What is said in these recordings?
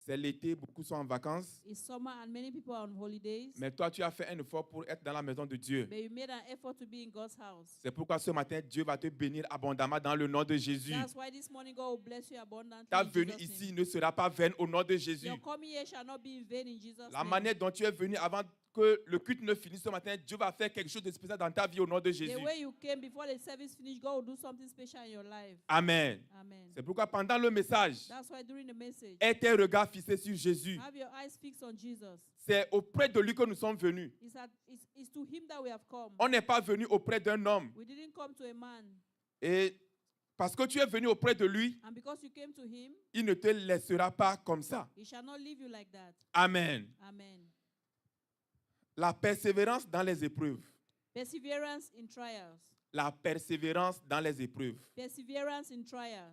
C'est l'été, beaucoup sont en vacances. It's summer and many people are on holidays. Mais toi, tu as fait un effort pour être dans la maison de Dieu. But you made an effort to be in God's house. C'est pourquoi ce matin, Dieu va te bénir abondamment dans le nom de Jésus. That's why this morning God will bless you abundantly. Ta in venue Jesus' ici name. ne sera pas vaine au nom de Jésus. Your coming here shall not be in vain in Jesus' La name. manière dont tu es venu avant que le culte ne finisse ce matin, Dieu va faire quelque chose de spécial dans ta vie au nom de Jésus. The way you came before the service finished, God will do something special in your life. Amen. Amen. C'est pourquoi pendant le message, That's why during the message, aie tes regards fixés sur Jésus. have your eyes fixed on Jesus. C'est auprès de lui que nous sommes venus. It's to him that we have come. On n'est pas venu auprès d'un homme. We didn't come to a man. Et parce que tu es venu auprès de lui, And because you came to him, il ne te laissera pas comme ça. he shall not leave you like that. Amen. Amen. La persévérance dans les épreuves. Perseverance in trials. La persévérance dans les épreuves. Perseverance in trials.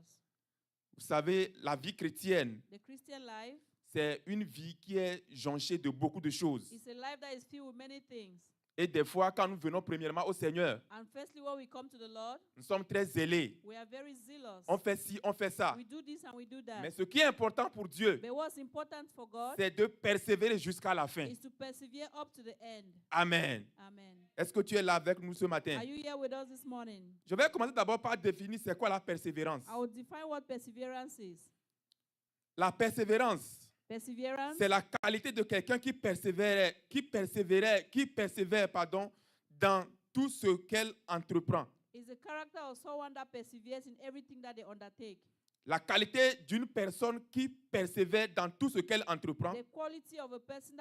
Vous savez, la vie chrétienne, The Christian life c'est une vie qui est jonchée de beaucoup de choses. is a life that is filled with many things. Et des fois, quand nous venons premièrement au Seigneur, And firstly, when we come to the Lord, nous sommes très zélés. we are very zealous. On fait ci, on fait ça. We do this and we do Mais that. ce qui est important pour Dieu, But what's important for God c'est de persévérer jusqu'à la fin. is to persevere up to the end. Amen. Amen. Est-ce que tu es là avec nous ce matin? Are you here with us this morning? Je vais commencer d'abord par définir c'est quoi la persévérance. I will define what perseverance is. La persévérance, Perseverance c'est la qualité de quelqu'un qui persévère, dans tout ce qu'elle entreprend. is the character of someone that perseveres in everything that they undertake. La qualité d'une personne qui persévère dans tout ce qu'elle entreprend. The quality of a person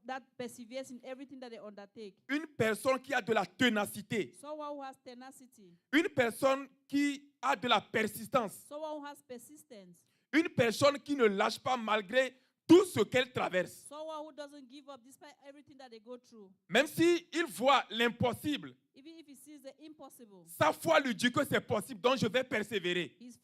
that perseveres in everything that they undertake. Une personne qui a de la ténacité. Someone who has tenacity. Une personne qui a de la persistance. Someone who has persistence. Une personne qui ne lâche pas malgré tout ce qu'elle traverse. Someone who doesn't give up despite everything that they go through. Même s'il voit l'impossible, Even if he sees the impossible, sa foi lui dit que c'est possible, donc je vais persévérer. his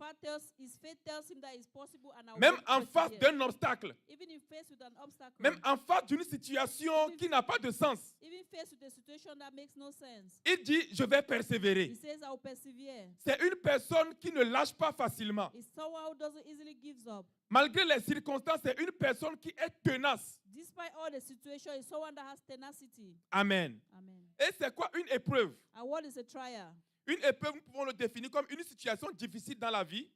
faith tells him that it's possible and I will Même en face persevere. d'un obstacle, Even if faced with an obstacle, même en face d'une situation qui n'a pas de sens, even faced with a situation that makes no sense, il dit je vais he persévérer. says, I will persevere. C'est une personne qui ne lâche pas facilement. It's someone who doesn't easily give up. Malgré les circonstances, c'est une personne qui est tenace. Despite all the situation, it's someone that has tenacity. Amen. Amen. Et c'est quoi une épreuve? And what is a trial? Une épreuve, nous pouvons le définir comme une situation difficile dans la vie,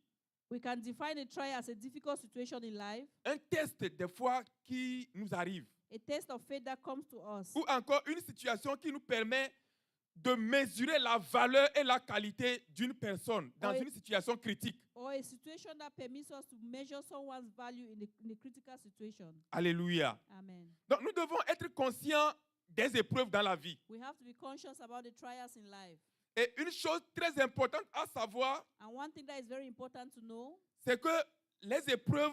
We can define a trial as a difficult situation in life, un test des fois qui nous arrive, a test of faith that comes to us, ou encore une situation qui nous permet de mesurer la valeur et la qualité d'une personne dans Oui. une situation critique. or a situation that permits us to measure someone's value in a critical situation. Alléluia. Amen. Donc nous devons être conscients des épreuves dans la vie. We have to be conscious about the trials in life. Et une chose très importante à savoir, And one thing that is very important to know c'est que les épreuves,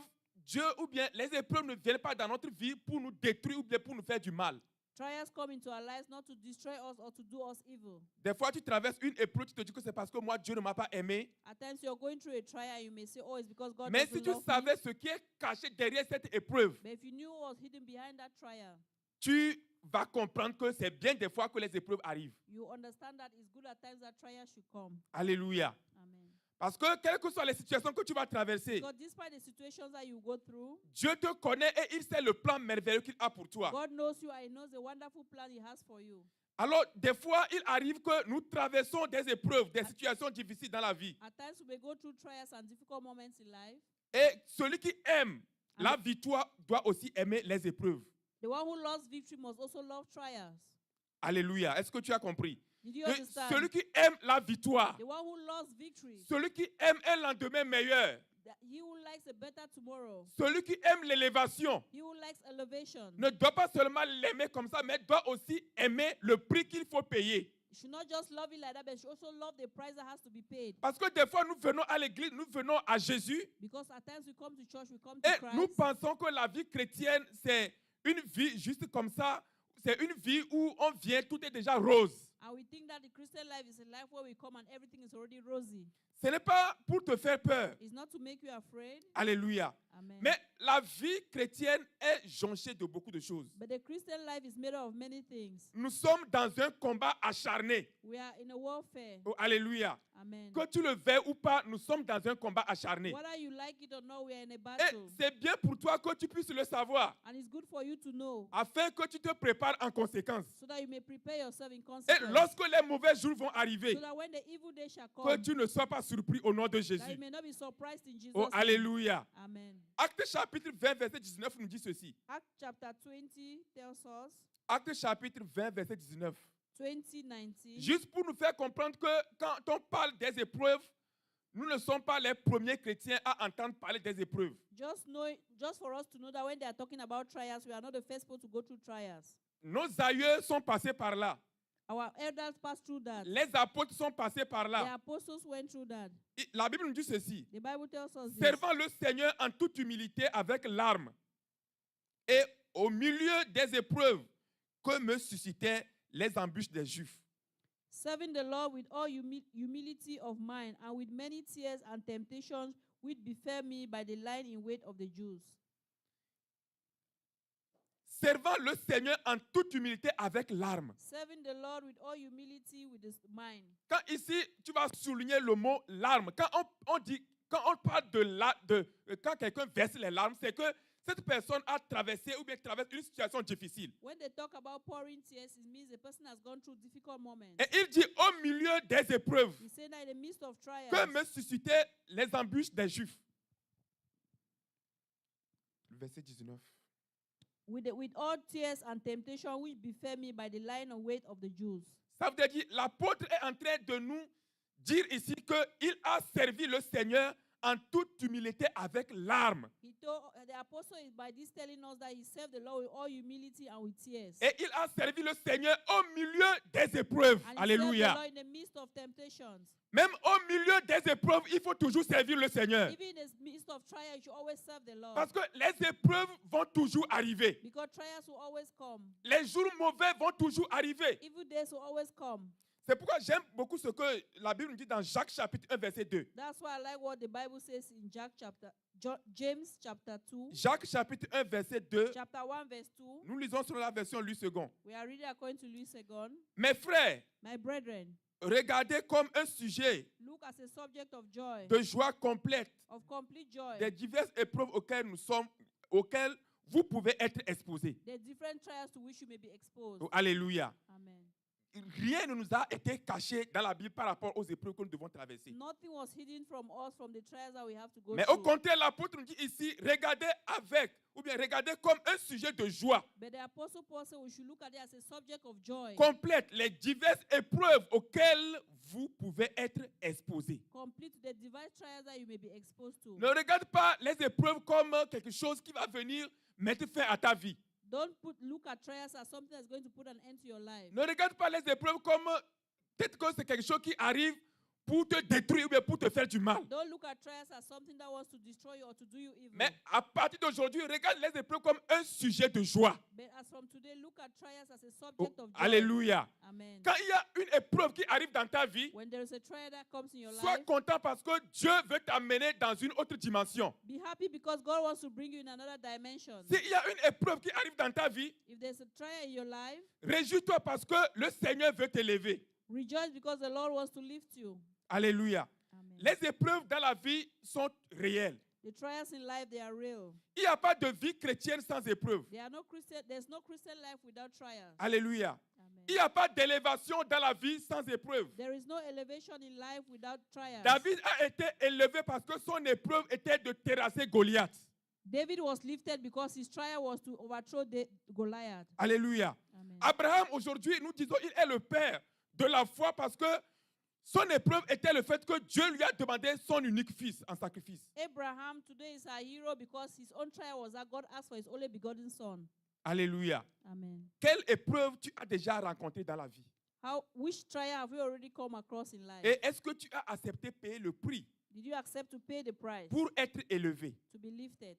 les épreuves ne viennent pas dans notre vie pour nous détruire ou bien pour nous faire du mal. trials come into our lives not to destroy us or to do us evil. Des fois, tu traverses une épreuve, tu te dis que c'est parce que moi, Dieu ne m'a pas aimé. At times you're going through a trial and you may say, oh, it's because God Mais doesn't si tu love me. savais ce qui est caché derrière cette épreuve, But if you knew what was hidden behind that trial, tu vas comprendre que c'est bien des fois que les épreuves arrivent. you understand that it's good at times that trials should come. Alléluia. Amen. Parce que quelles que soient les situations que tu vas traverser, God, despite the situations that you go through, Dieu te connaît et il sait le plan merveilleux qu'il a pour toi. God knows you and He knows the wonderful plan He has for you. Alors, des fois, il arrive que nous traversons des épreuves, des situations difficiles dans la vie. At times we may go through trials and difficult moments in life. Et celui qui aime la victoire doit aussi aimer les épreuves. The one who loves victory must also love trials. Alléluia. Est-ce que tu as compris? Did you Que understand? celui qui aime la victoire, The one who loves victory, celui qui aime un lendemain meilleur, he who likes a better tomorrow, celui qui aime l'élévation, he who likes elevation, ne doit pas seulement l'aimer comme ça, mais doit aussi aimer le prix qu'il faut payer. should not just love it like that, but should also love the price that has to be paid. Parce que des fois, nous venons à l'église, nous venons à Jésus, Because at times we come to church, we come to et nous Christ, pensons que la vie chrétienne, c'est une vie juste comme ça. C'est une vie où on vient, tout est déjà rose. and we think that the Christian life is a life where we come and everything is already rosy. Ce n'est pas pour te faire peur. It's not to make you afraid. Alléluia. Amen. Mais la vie chrétienne est jonchée de beaucoup de choses. But the Christian life is made of many things. Nous sommes dans un combat acharné. We are in a warfare. Oh, alléluia. Amen. Que tu le veuilles ou pas, nous sommes dans un combat acharné. Whether you like it or not, we are in a Et battle. c'est bien pour toi que tu puisses le savoir, And it's good for you to know afin que tu te prépares en conséquence. so that you may prepare yourself in Et consequence. lorsque les mauvais jours vont arriver, So that when the evil day shall que come, tu ne sois pas surpris au nom de that you Jésus. may not be surprised in Jesus' Oh, name. alléluia. Amen. Acte chapitre 20, verset 19 nous dit ceci. Acts chapter 20 tells us, Acte chapitre 20, verset 19. 20:19. Juste pour nous faire comprendre que quand on parle des épreuves, nous ne sommes pas les premiers chrétiens à entendre parler des épreuves. Just for us to know that when they are talking about trials, we are not the first people to go through trials. Nos aïeux sont passés par là. Our elders passed through that. Les apôtres sont passés par The là. apostles went through that. La Bible nous dit ceci. The Bible tells us this. Servant le Seigneur en toute humilité avec larmes. Et au milieu des épreuves que me suscitaient les embûches des Juifs. Serving the Lord with all humility of mind and with many tears and temptations which befell me by the lying in wait of the Jews. Servant le Seigneur en toute humilité avec larmes. Serving the Lord with all humility with his mind. Quand ici, tu vas souligner le mot larmes. Quand on parle quand quelqu'un verse les larmes, c'est que cette personne a traversé ou bien traverse une situation difficile. When they talk about pouring tears, it means the person has gone through difficult moments. Et il dit au milieu des épreuves He said that in the midst of trials, que me suscitaient les embûches des Juifs. Le verset 19. with all tears and temptation which befell me by the lying in wait of the Jews. Ça veut dire, l'apôtre est en train de nous dire ici qu'il a servi le Seigneur en toute humilité avec larmes. He told the apostle is by this telling us that he served the Lord with all humility and with tears. Et il a servi le Seigneur au milieu des épreuves. And he Alléluia. served the Lord in the midst of temptations. Même au milieu des épreuves, il faut toujours servir le Seigneur. Even in the midst of trials, you should always serve the Lord. Parce que les épreuves vont toujours arriver. Because trials will always come. Les jours mauvais vont toujours arriver. Evil days will always come. C'est pourquoi j'aime beaucoup ce que la Bible nous dit dans Jacques chapitre 1 verset 2. That's why I like what the Bible says in James chapter 2. Jacques chapitre 1 verset 2. Chapter 1 verse 2. Nous lisons sur la version Louis II. We are reading according to Louis II. Mes frères, My brethren, regardez comme un sujet look as a subject of joy, de joie complète of complete joy, des diverses épreuves auxquelles vous pouvez être exposés. the different trials to which you may be exposed. Oh, alléluia. Amen. Rien ne nous a été caché dans la Bible par rapport aux épreuves que nous devons traverser. Nothing was hidden from us from the trials that we have to go Mais au through. contraire, l'apôtre nous dit ici, regardez regardez comme un sujet de joie But the Apostle Paul said we should look at it as a subject of joy. complète les diverses épreuves auxquelles vous pouvez être exposés. Complete the diverse trials that you may be exposed to. Ne regarde pas les épreuves comme quelque chose qui va venir mettre fin à ta vie. Don't look at trials as something that's going to put an end to your life. Ne regarde pas les épreuves comme peut-être que c'est quelque chose qui arrive pour te détruire ou bien pour te faire du mal. Don't look at trials as something that wants to destroy you or to do you evil. Mais à partir d'aujourd'hui, regarde les épreuves comme un sujet de joie. But as from today, look at trials as a Oh, subject of joy. alléluia. Amen. Quand il y a une épreuve qui arrive dans ta vie, When there is a trial that comes in your sois life, content parce que Dieu veut t'amener dans une autre dimension. be happy because God wants to bring you in another dimension. S'il y a une épreuve qui arrive dans ta vie, If there's a trial in your life, réjouis-toi parce que le Seigneur veut t'élever. rejoice because the Lord wants to lift you. Alléluia. Amen. Les épreuves dans la vie sont réelles. The trials in life, they are real. Il n'y a pas de vie chrétienne sans épreuve. There's no Christian life without trials. Alléluia. Amen. Il n'y a pas d'élévation dans la vie sans épreuve. There is no elevation in life without trials. David a été élevé parce que son épreuve était de terrasser Goliath. David was lifted because his trial was to overthrow Goliath. Alléluia. Amen. Abraham, aujourd'hui, nous disons, il est le père de la foi parce que son épreuve était le fait que Dieu lui a demandé son unique fils en sacrifice. Abraham today is our hero because his own trial was that God asked for his only begotten son. Alléluia. Amen. Quelle épreuve tu as déjà rencontrée dans la vie? Which trial have you already come across in life? Et est-ce que tu as accepté payer le prix Did you accept to pay the price pour être élevé? to be lifted?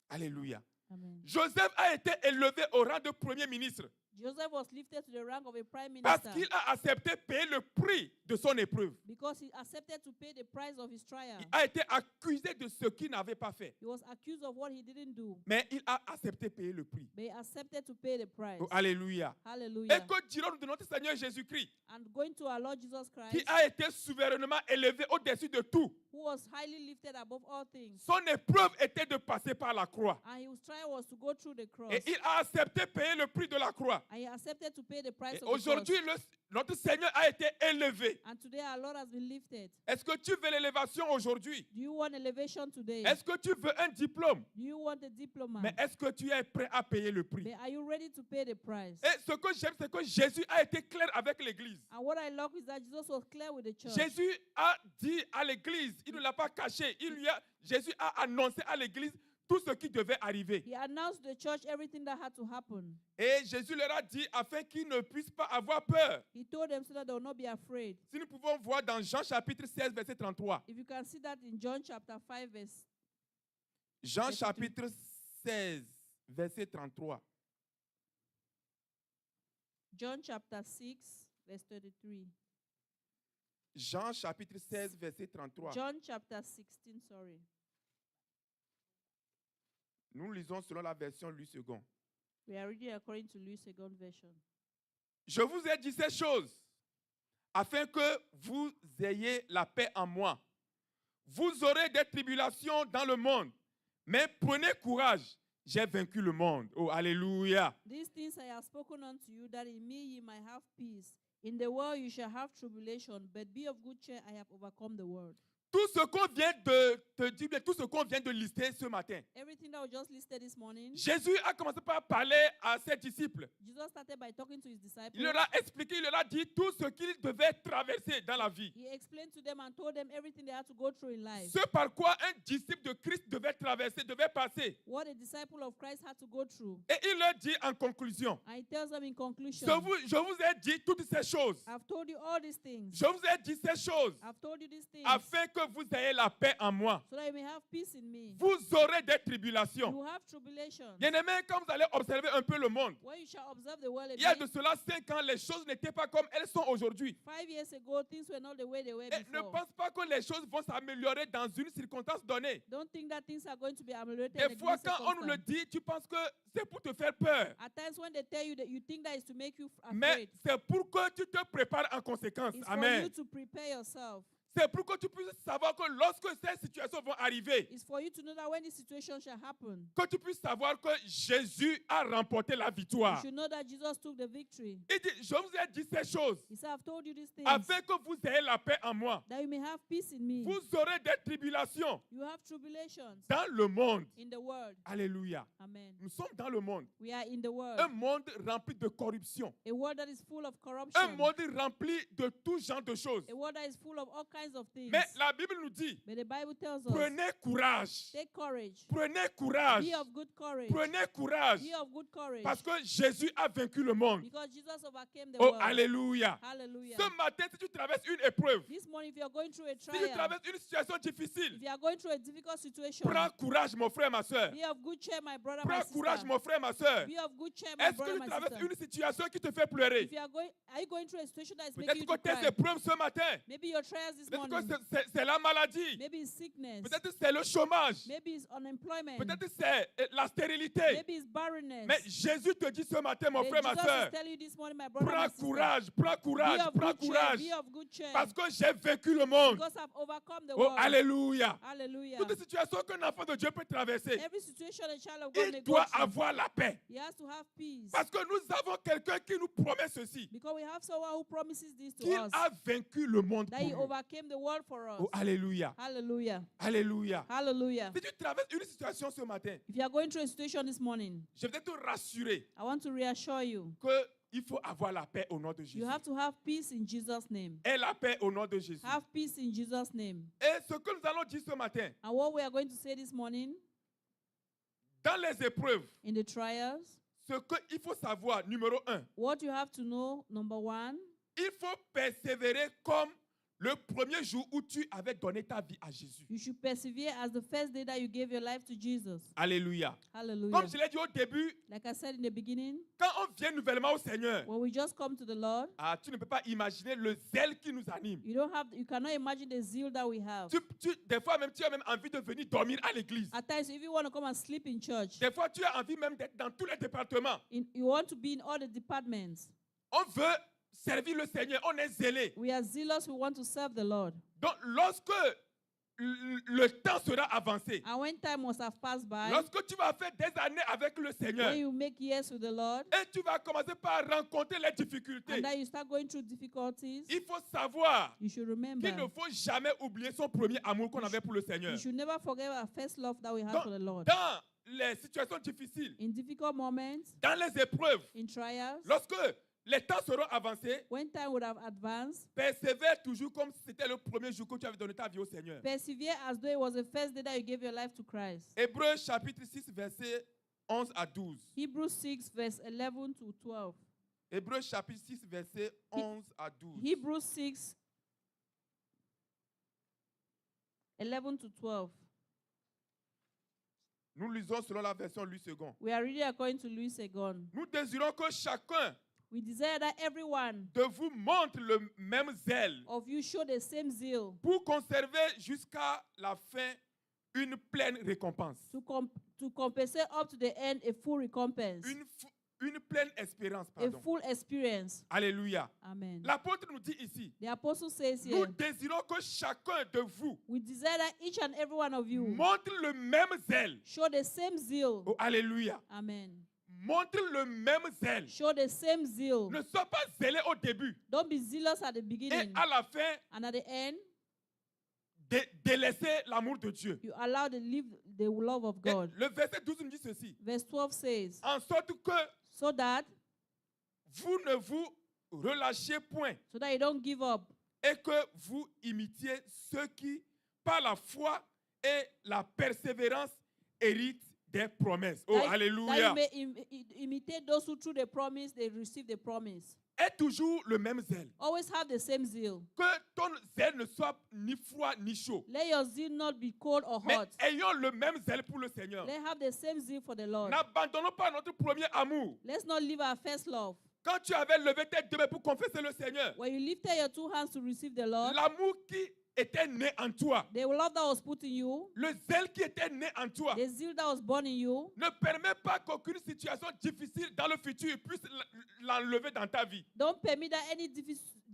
Alléluia. Amen. Joseph a été élevé au rang de premier ministre Joseph was lifted to the rank of a prime parce minister qu'il a accepté payer le prix de son épreuve. because he accepted to pay the price of his trial. Il a été accusé de ce qu'il n'avait pas fait. He was accused of what he didn't do, Mais il a accepté de payer le prix. but he accepted to pay the price. Oh, alléluia. Hallelujah. Et que dirons-nous de notre Seigneur Jésus-Christ, And going to our Lord Jesus qui Christ, a été souverainement élevé au-dessus de tout. who was highly lifted above all things. Son épreuve était de passer par la croix. And his trial was to go through the cross. Et il a accepté de payer le prix de la croix. And he accepted to pay the price Et of the cross. aujourd'hui, notre Seigneur a été élevé. And today our Lord has been lifted. Est-ce que tu veux l'élévation aujourd'hui? Do you want elevation today? Est-ce que tu veux un diplôme? Do you want a diploma? Mais est-ce que tu es prêt à payer le prix? But are you ready to pay the price? Et ce que j'aime, c'est que Jésus a été clair avec l'Église. And what I love is that Jesus was clear with the church. Jésus a dit à l'Église, il ne l'a pas caché, Jésus a annoncé à l'Église tout ce qui devait arriver. He announced to the church everything that had to happen. Et Jésus leur a dit afin qu'ils ne puissent pas avoir peur. He told them so that they will not be afraid. Si nous pouvons voir dans Jean chapitre 16, verset 33. If you can see that in John chapter 5, verse Jean Verset chapitre 16, verset 33. John chapter 6, verse 33. Jean chapitre 16, verset 33. John chapter 16, sorry. Nous lisons selon la version Louis II. We are reading according to Louis II version. Je vous ai dit ces choses afin que vous ayez la paix en moi. Vous aurez des tribulations dans le monde, mais prenez courage, j'ai vaincu le monde. Oh, alléluia. These things I have spoken unto you, that in me ye might have peace. In the world you shall have tribulation, but be of good cheer, I have overcome the world. Tout ce qu'on vient de te dire, tout ce qu'on vient de lister ce matin, Everything that was just listed this morning, Jésus a commencé par parler à ses disciples. Jesus started by talking to his disciples. Il leur a expliqué, il leur a dit tout ce qu'ils devaient traverser dans la vie. He explained to them and told them everything they had to go through in life. Ce par quoi un disciple de Christ devait traverser, devait passer. What a disciple of Christ had to go through. Et il leur dit en conclusion, And he tells them in conclusion, je vous ai dit toutes ces choses. I've told you all these things. Je vous ai dit ces choses I've told you these things afin que vous ayez la paix en moi. so that you may have peace in me. Vous aurez des tribulations. You have tribulation. Bien-aimés, quand vous allez observer un peu le monde, When you shall observe the world a il y a bit, de cela 5 ans, les choses n'étaient pas comme elles sont aujourd'hui. 5 years ago, things were not the way they were Et ne before. pense pas que les choses vont s'améliorer dans une circonstance donnée. Don't think that things are going to be ameliorated. Des in fois, this quand on nous le circumstance. dit, tu penses que c'est pour te faire peur. At times when they tell you that, you think that is to make you Mais afraid. c'est pour que tu te prépares en conséquence. It's for Amen. you to prepare yourself. C'est pour que tu puisses savoir que lorsque ces situations vont arriver, It's for you to know that when this situation shall happen, que tu puisses savoir que Jésus a remporté la you victoire. should know that Jesus took the victory. Il dit, je vous ai dit ces choses He said, I've told you these things afin que vous ayez la paix en moi. that you may have peace in me. Vous aurez des tribulations You have tribulations dans le monde. in the world. Alléluia. Amen. Nous sommes dans le monde. We are in the world. Un monde rempli de corruption. A world that is full of Un corruption. monde rempli de tout genre de choses. A world that is full of all kinds of things. Mais la Bible nous dit, But the Bible tells us, prenez courage. take courage. Prenez courage. Be of good courage. Prenez courage. Be of good courage. Parce que Jésus a vaincu le monde. Because Jesus overcame the Oh, world. alléluia. Hallelujah. Ce matin, si tu traverses une épreuve, This morning, if you are going through a si tu trial, traverses une situation difficile, if you are going through a difficult situation, prends courage, mon frère, ma soeur. be of good cheer, my brother, my Prends courage, sister. mon frère, ma soeur. Be of good cheer, my Est-ce que brother, tu my traverses sister. une situation qui te fait pleurer? If you are going, are you going through a situation that is making Peut-être you que to tes cry? épreuves ce matin. Maybe your trials this Peut-être morning. que c'est la maladie. Maybe it's sickness. Peut-être c'est le chômage. Maybe it's unemployment. Peut-être c'est la stérilité. Maybe it's barrenness. Mais Jésus te dit ce matin, mon But frère, ma Jesus soeur, is telling you this morning, my brother, my prends sister, courage, prends be courage, of prends good cheer, courage. be of good cheer, Parce que j'ai vaincu le monde. because I've overcome the Oh, world. alléluia. Hallelujah. Toutes les situations qu'un enfant de Dieu peut traverser, Every situation a child of God may il go doit through, avoir la paix. he has to have peace. Parce que nous avons quelqu'un qui nous promet ceci, Because we have someone who promises this to qu'il us, a vaincu le monde that pour he nous. overcame the world for us. Oh, alléluia. Hallelujah. Alléluia. Hallelujah. Si tu traverses une situation ce matin, If you are going through a situation this morning, je vais te rassurer I want to reassure you, qu'il faut avoir la paix au nom de Jésus. you have to have peace in Jesus' name. Et la paix au nom de Jésus. Have peace in Jesus' name. Et ce que nous allons dire ce matin, And what we are going to say this morning, dans les épreuves, in the trials, ce qu'il faut savoir, numéro 1, what you have to know, number one, il faut persévérer comme le premier jour où tu avais donné ta vie à Jésus. You should persevere as the first day that you gave your life to Jesus. Alléluia. Hallelujah. Comme je l'ai dit au début, Like I said in the beginning, quand on vient nouvellement au Seigneur, when we just come to the Lord, tu ne peux pas imaginer le zèle qui nous anime. you cannot imagine the zeal that we have. Des fois même, tu as même envie de venir dormir à l'église. At times, if you want to come and sleep in church, Des fois, tu as envie même d'être dans tous les départements. you want to be in all the departments. On veut servir le Seigneur, on est zélé. We are zealous, we want to serve the Lord. Donc, lorsque le temps sera avancé, And when time must have passed by, lorsque tu vas faire des années avec le Seigneur, when you make years with the Lord, et tu vas commencer par rencontrer les difficultés, and then you start going through difficulties, il faut savoir you should remember, qu'il ne faut jamais oublier son premier amour qu'on avait pour le Seigneur. you should never forget our first love that we had Donc, for the Lord. dans les situations difficiles, In difficult moments, dans les épreuves, in trials, lorsque les temps seront avancés, when time would have advanced, persévère toujours comme si c'était le premier jour que tu avais donné ta vie au Seigneur. persevere as though it was the first day that you gave your life to Christ. Hébreux chapitre 6, versets 11 à 12. Hebrews 6, verse 11 to 12. Hébreux chapitre 6, versets 11 à 12. Hebrews 6, 11 to 12. Nous lisons selon la version Louis II. We are reading according to Louis Segon. Nous désirons que chacun We desire that everyone de vous montre le même zèle of you show the same zeal pour conserver jusqu'à la fin une pleine récompense. to compensate up to the end a full recompense, Une pleine espérance. a Pardon. full experience. Alléluia. Amen. L'apôtre nous dit ici, The apostle says nous here, désirons que chacun de vous we desire that each and every one of you montre le même zèle. show the same zeal. Oh, alléluia. Amen. Montre le même zèle. Show the same zeal. Ne sois pas zélé au début Don't be zealous at the et beginning, à la fin, and at the end, délaisser l'amour de Dieu. you allow to live the love of Et God. le verset 12 nous dit ceci. Verse 12 says, En sorte que so that vous ne vous relâchiez point you don't give up, et que vous imitiez ceux qui, par la foi et la persévérance, héritent des promesses. Oh, that you alléluia. may imitate those who through the promise they receive the promise. Aie toujours le même zèle. Always have the same zeal. Que ton zèle ne soit ni froid ni chaud. Let your zeal not be cold or Mais hot. ayons le même zèle pour le Seigneur. Let's have the same zeal for the Lord. N'abandonnons pas notre premier amour. Let's not leave our first love. Quand tu avais levé tes deux mains pour confesser le Seigneur, When you lifted your two hands to receive the Lord, l'amour qui était né en toi, the love that was put in you, le zèle qui était né en toi, the zeal that was born in you, ne permet pas qu'aucune situation difficile dans le futur puisse l'enlever dans ta vie. don't permit that any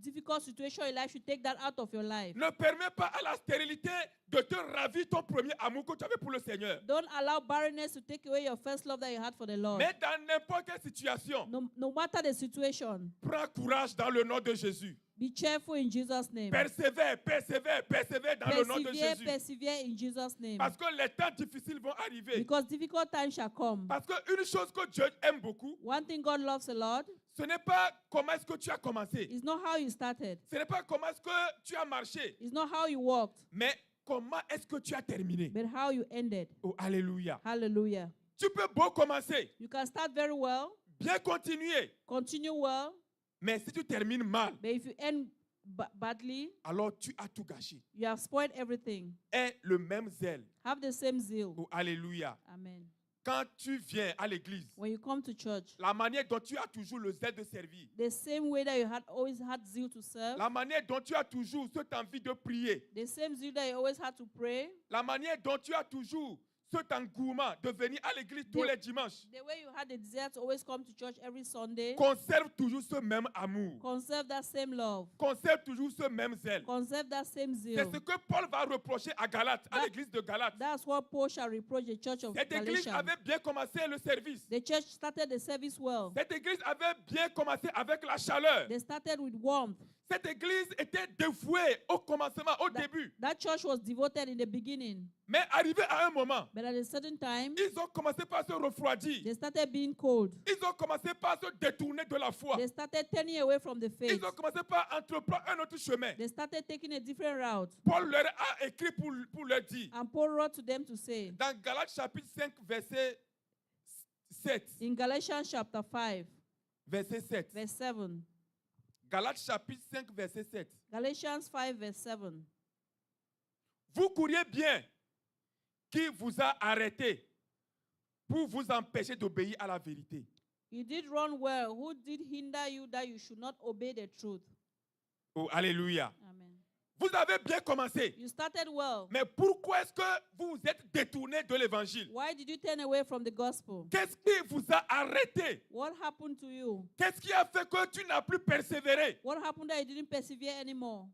difficult situation in life should take that out of your life. Ne permet pas à la stérilité de te ravir ton premier amour que tu avais pour le Seigneur. Don't allow barrenness to take away your first love that you had for the Lord. Mais dans n'importe quelle situation, No matter the situation, prends courage dans le nom de Jésus. be cheerful in Jesus' name. Persévère, persévère, persévère dans le nom de Jésus. Persevere in Jesus' name. Parce que les temps difficiles vont arriver. Because difficult times shall come. Parce qu'une chose que Dieu aime beaucoup, One thing God loves a lot ce n'est pas comment est-ce que tu as commencé. is not how you started. Ce n'est pas comment est-ce que tu as marché. It's not how you walked, Mais comment est-ce que tu as terminé. but how you ended. Oh, alléluia. Hallelujah. Tu peux beau commencer, You can start very well, bien continuer. continue well, Mais si tu termines mal, but if you end badly, alors tu as tout gâché. you have spoiled everything. Aie le même zèle. Have the same zeal. Oh, alléluia. Amen. Quand tu viens à l'église, When you come to church, la manière dont tu as toujours le zèle de servir, the same way that you had always had zeal to serve, la manière dont tu as toujours cette envie de prier, the same zeal that you always had to pray, la manière dont tu as toujours cet engouement de venir à l'église tous les dimanches, the way you had the desire to always come to church every Sunday, conserve toujours ce même amour. conserve that same love, Conserve toujours ce même zèle. conserve that same C'est zeal. ce que Paul va reprocher à Galate, à That- l'église de Galate. That's what Paul shall reproach the church of Cette église Galatia. avait bien commencé le service. The church started the service well. Cette église avait bien commencé avec la chaleur. They started with warmth. Cette église était dévouée au commencement, au début. That church was devoted in the beginning. Mais arrivé à un moment, But at a certain time, ils ont commencé par se refroidir. they started being cold. Ils ont commencé par se détourner de la foi. They started turning away from the faith. Ils ont commencé par entreprendre un autre chemin. They started taking a different route. Paul leur a écrit pour leur dire, And Paul wrote to them to say, dans Galates chapitre 5, verset 7, in Galatians chapter 5, verset 7, verse 7, Galates chapitre 5, verset 7. Galatians 5, verse 7. Vous couriez bien. Qui vous a arrêté pour vous empêcher d'obéir à la vérité? You did run well. Who did hinder you that you should not obey the truth? Oh, alléluia. Amen. Vous avez bien commencé. You started well. Mais pourquoi est-ce que vous vous êtes détourné de l'évangile? Why did you turn away from the gospel? Qu'est-ce qui vous a arrêté? What happened to you? Qu'est-ce qui a fait que tu n'as plus persévéré? What happened that you didn't persevere anymore?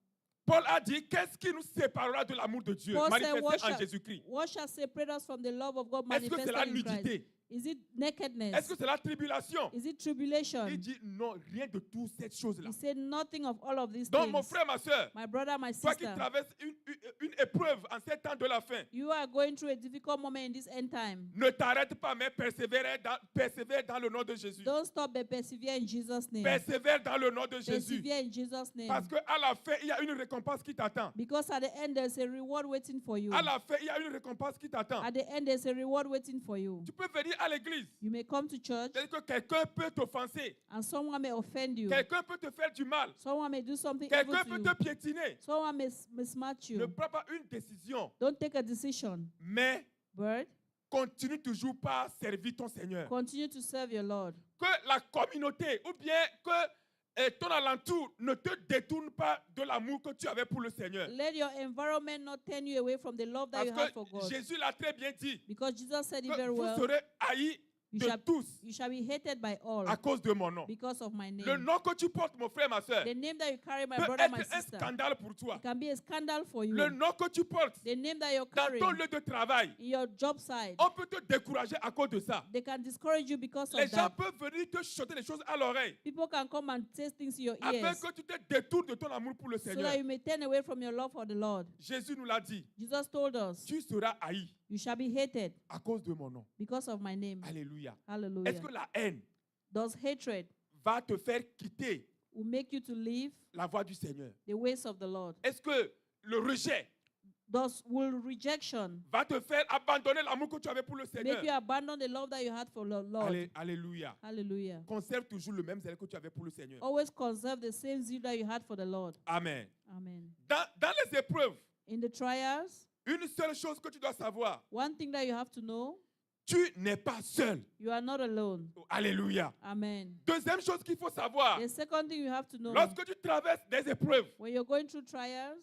Paul a dit, qu'est-ce qui nous séparera de l'amour de Dieu Paul said, manifesté en Jésus-Christ? what shall separate us from the love of God Est-ce que c'est manifested la in Christ? nudité? Is it nakedness? Est-ce que c'est la tribulation? Is it tribulation? Il dit non, rien de toutes ces choses-là. He said nothing of all of these Donc mon things. frère, ma soeur, My brother, my toi qui sister, traverses une épreuve en ces temps de la fin, you are going through a difficult moment in this end time. ne t'arrête pas, mais persévère dans le nom de Jésus. Don't stop, but persevere in Jesus' name. Persévère dans le nom de Jésus. Persevere in Jesus' name. Parce qu'à la fin, il y a une récompense qui t'attend. Because at the end, there's a reward waiting for you. À la fin, il y a une récompense qui t'attend. At the end, there's a reward waiting for you. Tu peux venir à l'église. You may come to church, C'est-à-dire que quelqu'un peut t'offenser. and someone may offend you. Quelqu'un peut te faire du mal. Someone may do something evil Quelqu'un to peut you. te piétiner. Someone may smart Ne you. prends pas une décision, Don't take a decision, mais but continue toujours par servir ton Seigneur. continue to serve your Lord. Que la communauté ou bien que ton alentour ne te détourne pas de l'amour que tu avais pour le Seigneur. Let your environment not turn you away from the love that Parce you have for que God. Jésus l'a très bien dit. Because Jesus said it Que very vous well. serez haïs You de shall, tous you shall be hated by all à cause de mon nom. because of my Le name. nom que tu portes, mon frère, ma soeur, The name that you carry, my peut brother, my être un sister, scandale pour toi. it can be a scandal for you. Le nom que tu portes The name that you're dans carrying ton lieu de travail, in your job site, on peut te décourager à cause de ça. they can discourage you because Les of gens that. peuvent venir te chuter les choses à l'oreille People can come and say things in your afin ears que tu te détournes de ton amour pour le so Seigneur. that you may turn away from your love for the Lord. Jésus nous l'a dit. Jesus told us, Tu seras haï you shall be hated à cause de mon nom. because of my name. Alléluia. Hallelujah. Est-ce que la haine Does hatred va te faire quitter will make you to leave la voie du Seigneur? the ways of the Lord? Est-ce que le rejet Will rejection va te faire abandonner l'amour que tu avais pour le Seigneur? make you abandon the love that you had for the Lord? Alléluia. Hallelujah. Conserve toujours le même zèle que tu avais pour le Seigneur. Always conserve the same zeal that you had for the Lord. Amen. Amen. Dans les épreuves, In the trials, une seule chose que tu dois savoir, one thing that you have to know, tu n'es pas seul. you are not alone. Alléluia. Amen. Deuxième chose qu'il faut savoir, The second thing you have to know, lorsque tu traverses des épreuves, when you're going through trials,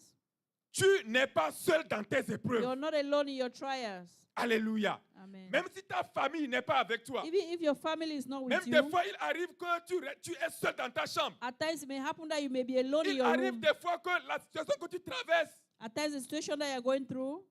tu n'es pas seul dans tes you're épreuves. not alone in your trials. Alléluia. Amen. Même si ta famille n'est pas avec toi, Even if your family is not même with des you, fois il arrive que tu es seul dans ta chambre. at times it may happen that you may be alone in Il your arrive room. des fois que la situation que tu traverses, At times the situation that you're going through,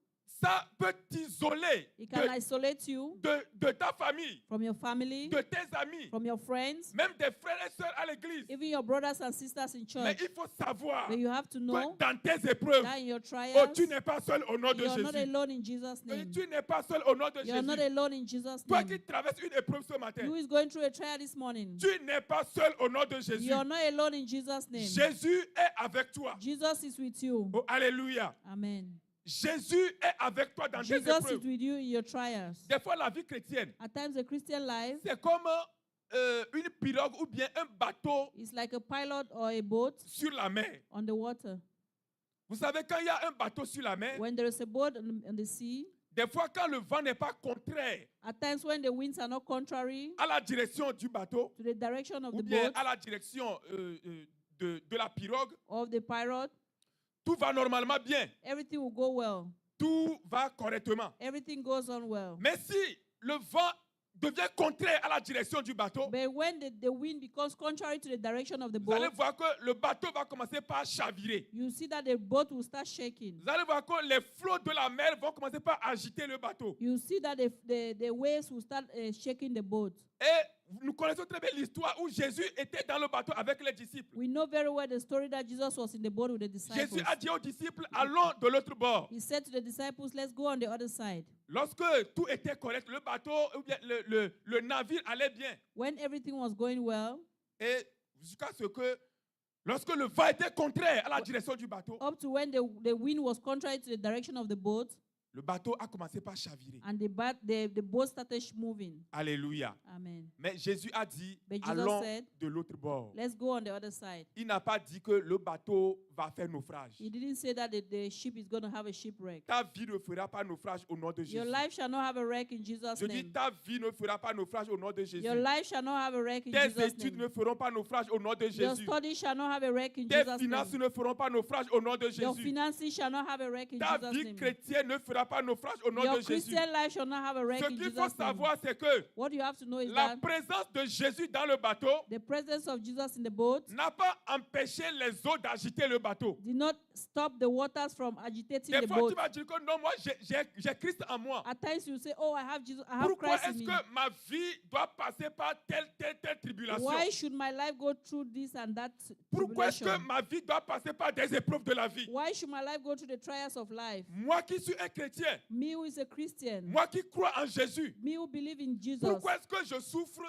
ça peut t'isoler it can isolate you de ta famille, from your family, de tes amis, from your friends, même des frères et sœurs à l'église. even your brothers and sisters in Mais church. il faut savoir But you have to que know dans tes épreuves, that in your oh, trials, tu n'es pas seul au nom de you're not Jésus. alone in Jesus' name. Tu n'es pas seul au nom de You're not Jésus. alone in Jesus' Toi name. qui traverses une épreuve ce matin, Who is going through a trial this morning? tu n'es pas seul au nom de Jésus. You're not alone in Jesus' name. Jésus est avec toi. Jesus is with you. Oh, alléluia. Amen. Jésus est avec toi dans tes Jesus is épreuves. with you in your trials. Des fois, la vie chrétienne, At times, the Christian life c'est comme une pirogue ou bien un bateau is like a pilot or a boat sur la mer. on the water. Vous savez, quand il y a un bateau sur la mer, When there is a boat on the sea, des fois, quand le vent n'est pas contraire at times when the winds are not contrary à la direction du bateau, to the direction of ou the bien boat à la direction de la pirogue, or of the pirate, tout va normalement bien. everything will go well. Tout va correctement. Everything goes on well. Mais si le vent devient contraire à la direction du bateau, But when the wind becomes contrary to the direction of the vous allez boat, voir que le bateau va commencer par chavirer. you see that the boat will start shaking. Vous allez voir que les flots de la mer vont commencer par agiter le bateau. You see that the waves will start shaking the boat. Et nous connaissons très bien l'histoire où Jésus était dans le bateau avec les disciples. We know very well the story that Jesus was in the boat with the disciples. Jésus a dit aux disciples, allons de l'autre bord. He said to the disciples, let's go on the other side. Lorsque tout était correct, le bateau, ou bien le navire allait bien. When everything was going well, Et jusqu'à ce que, lorsque le vent était contraire à la direction du bateau, up to when the wind was contrary to the direction of the boat, Le bateau a commencé par chavirer. and the boat started moving. Alléluia. Amen. Mais Jésus a dit, But Jesus allons said, de l'autre bord. let's go on the other side. Il n'a pas dit que le bateau va faire naufrage. He didn't say that the ship is going to have a shipwreck. Ta vie ne fera pas naufrage au nom de Your Jésus. life shall not have a wreck in Jesus' Je dis, name. ta vie ne fera pas naufrage au nom de Jésus. Your life shall not have a wreck in Tes Jesus' études name. ne feront pas naufrage au nom de Your Jésus. studies shall not have a wreck in Tes Jesus' finances name. ne feront pas naufrage au nom de Your Jésus. finances shall not have a wreck in Ta Jesus' vie name. chrétienne ne fera pas naufrage au nom Your de Jésus. Christian life shall not have a wreck Ce in qu'il faut Jesus' name. savoir, c'est que What you have to know is la that présence de Jésus dans le bateau the presence of Jesus in the boat n'a pas empêché les eaux d'agiter le bateau. did not stop the waters from agitating Des the fois, tu boat. vas dire que non, moi, j'ai Christ en moi. At times you say, oh, I have Jesus, I have Pourquoi Christ in est-ce me. que ma vie doit passer par telle tribulation? Why should my life go through this and that Pourquoi est-ce que tribulation? ma vie doit passer par des épreuves de la vie? Why should my life go through the trials of life? Moi qui suis un chrétien, Me who is a Christian, moi qui crois en Jésus, me who believe in Jesus, pourquoi est-ce que je souffre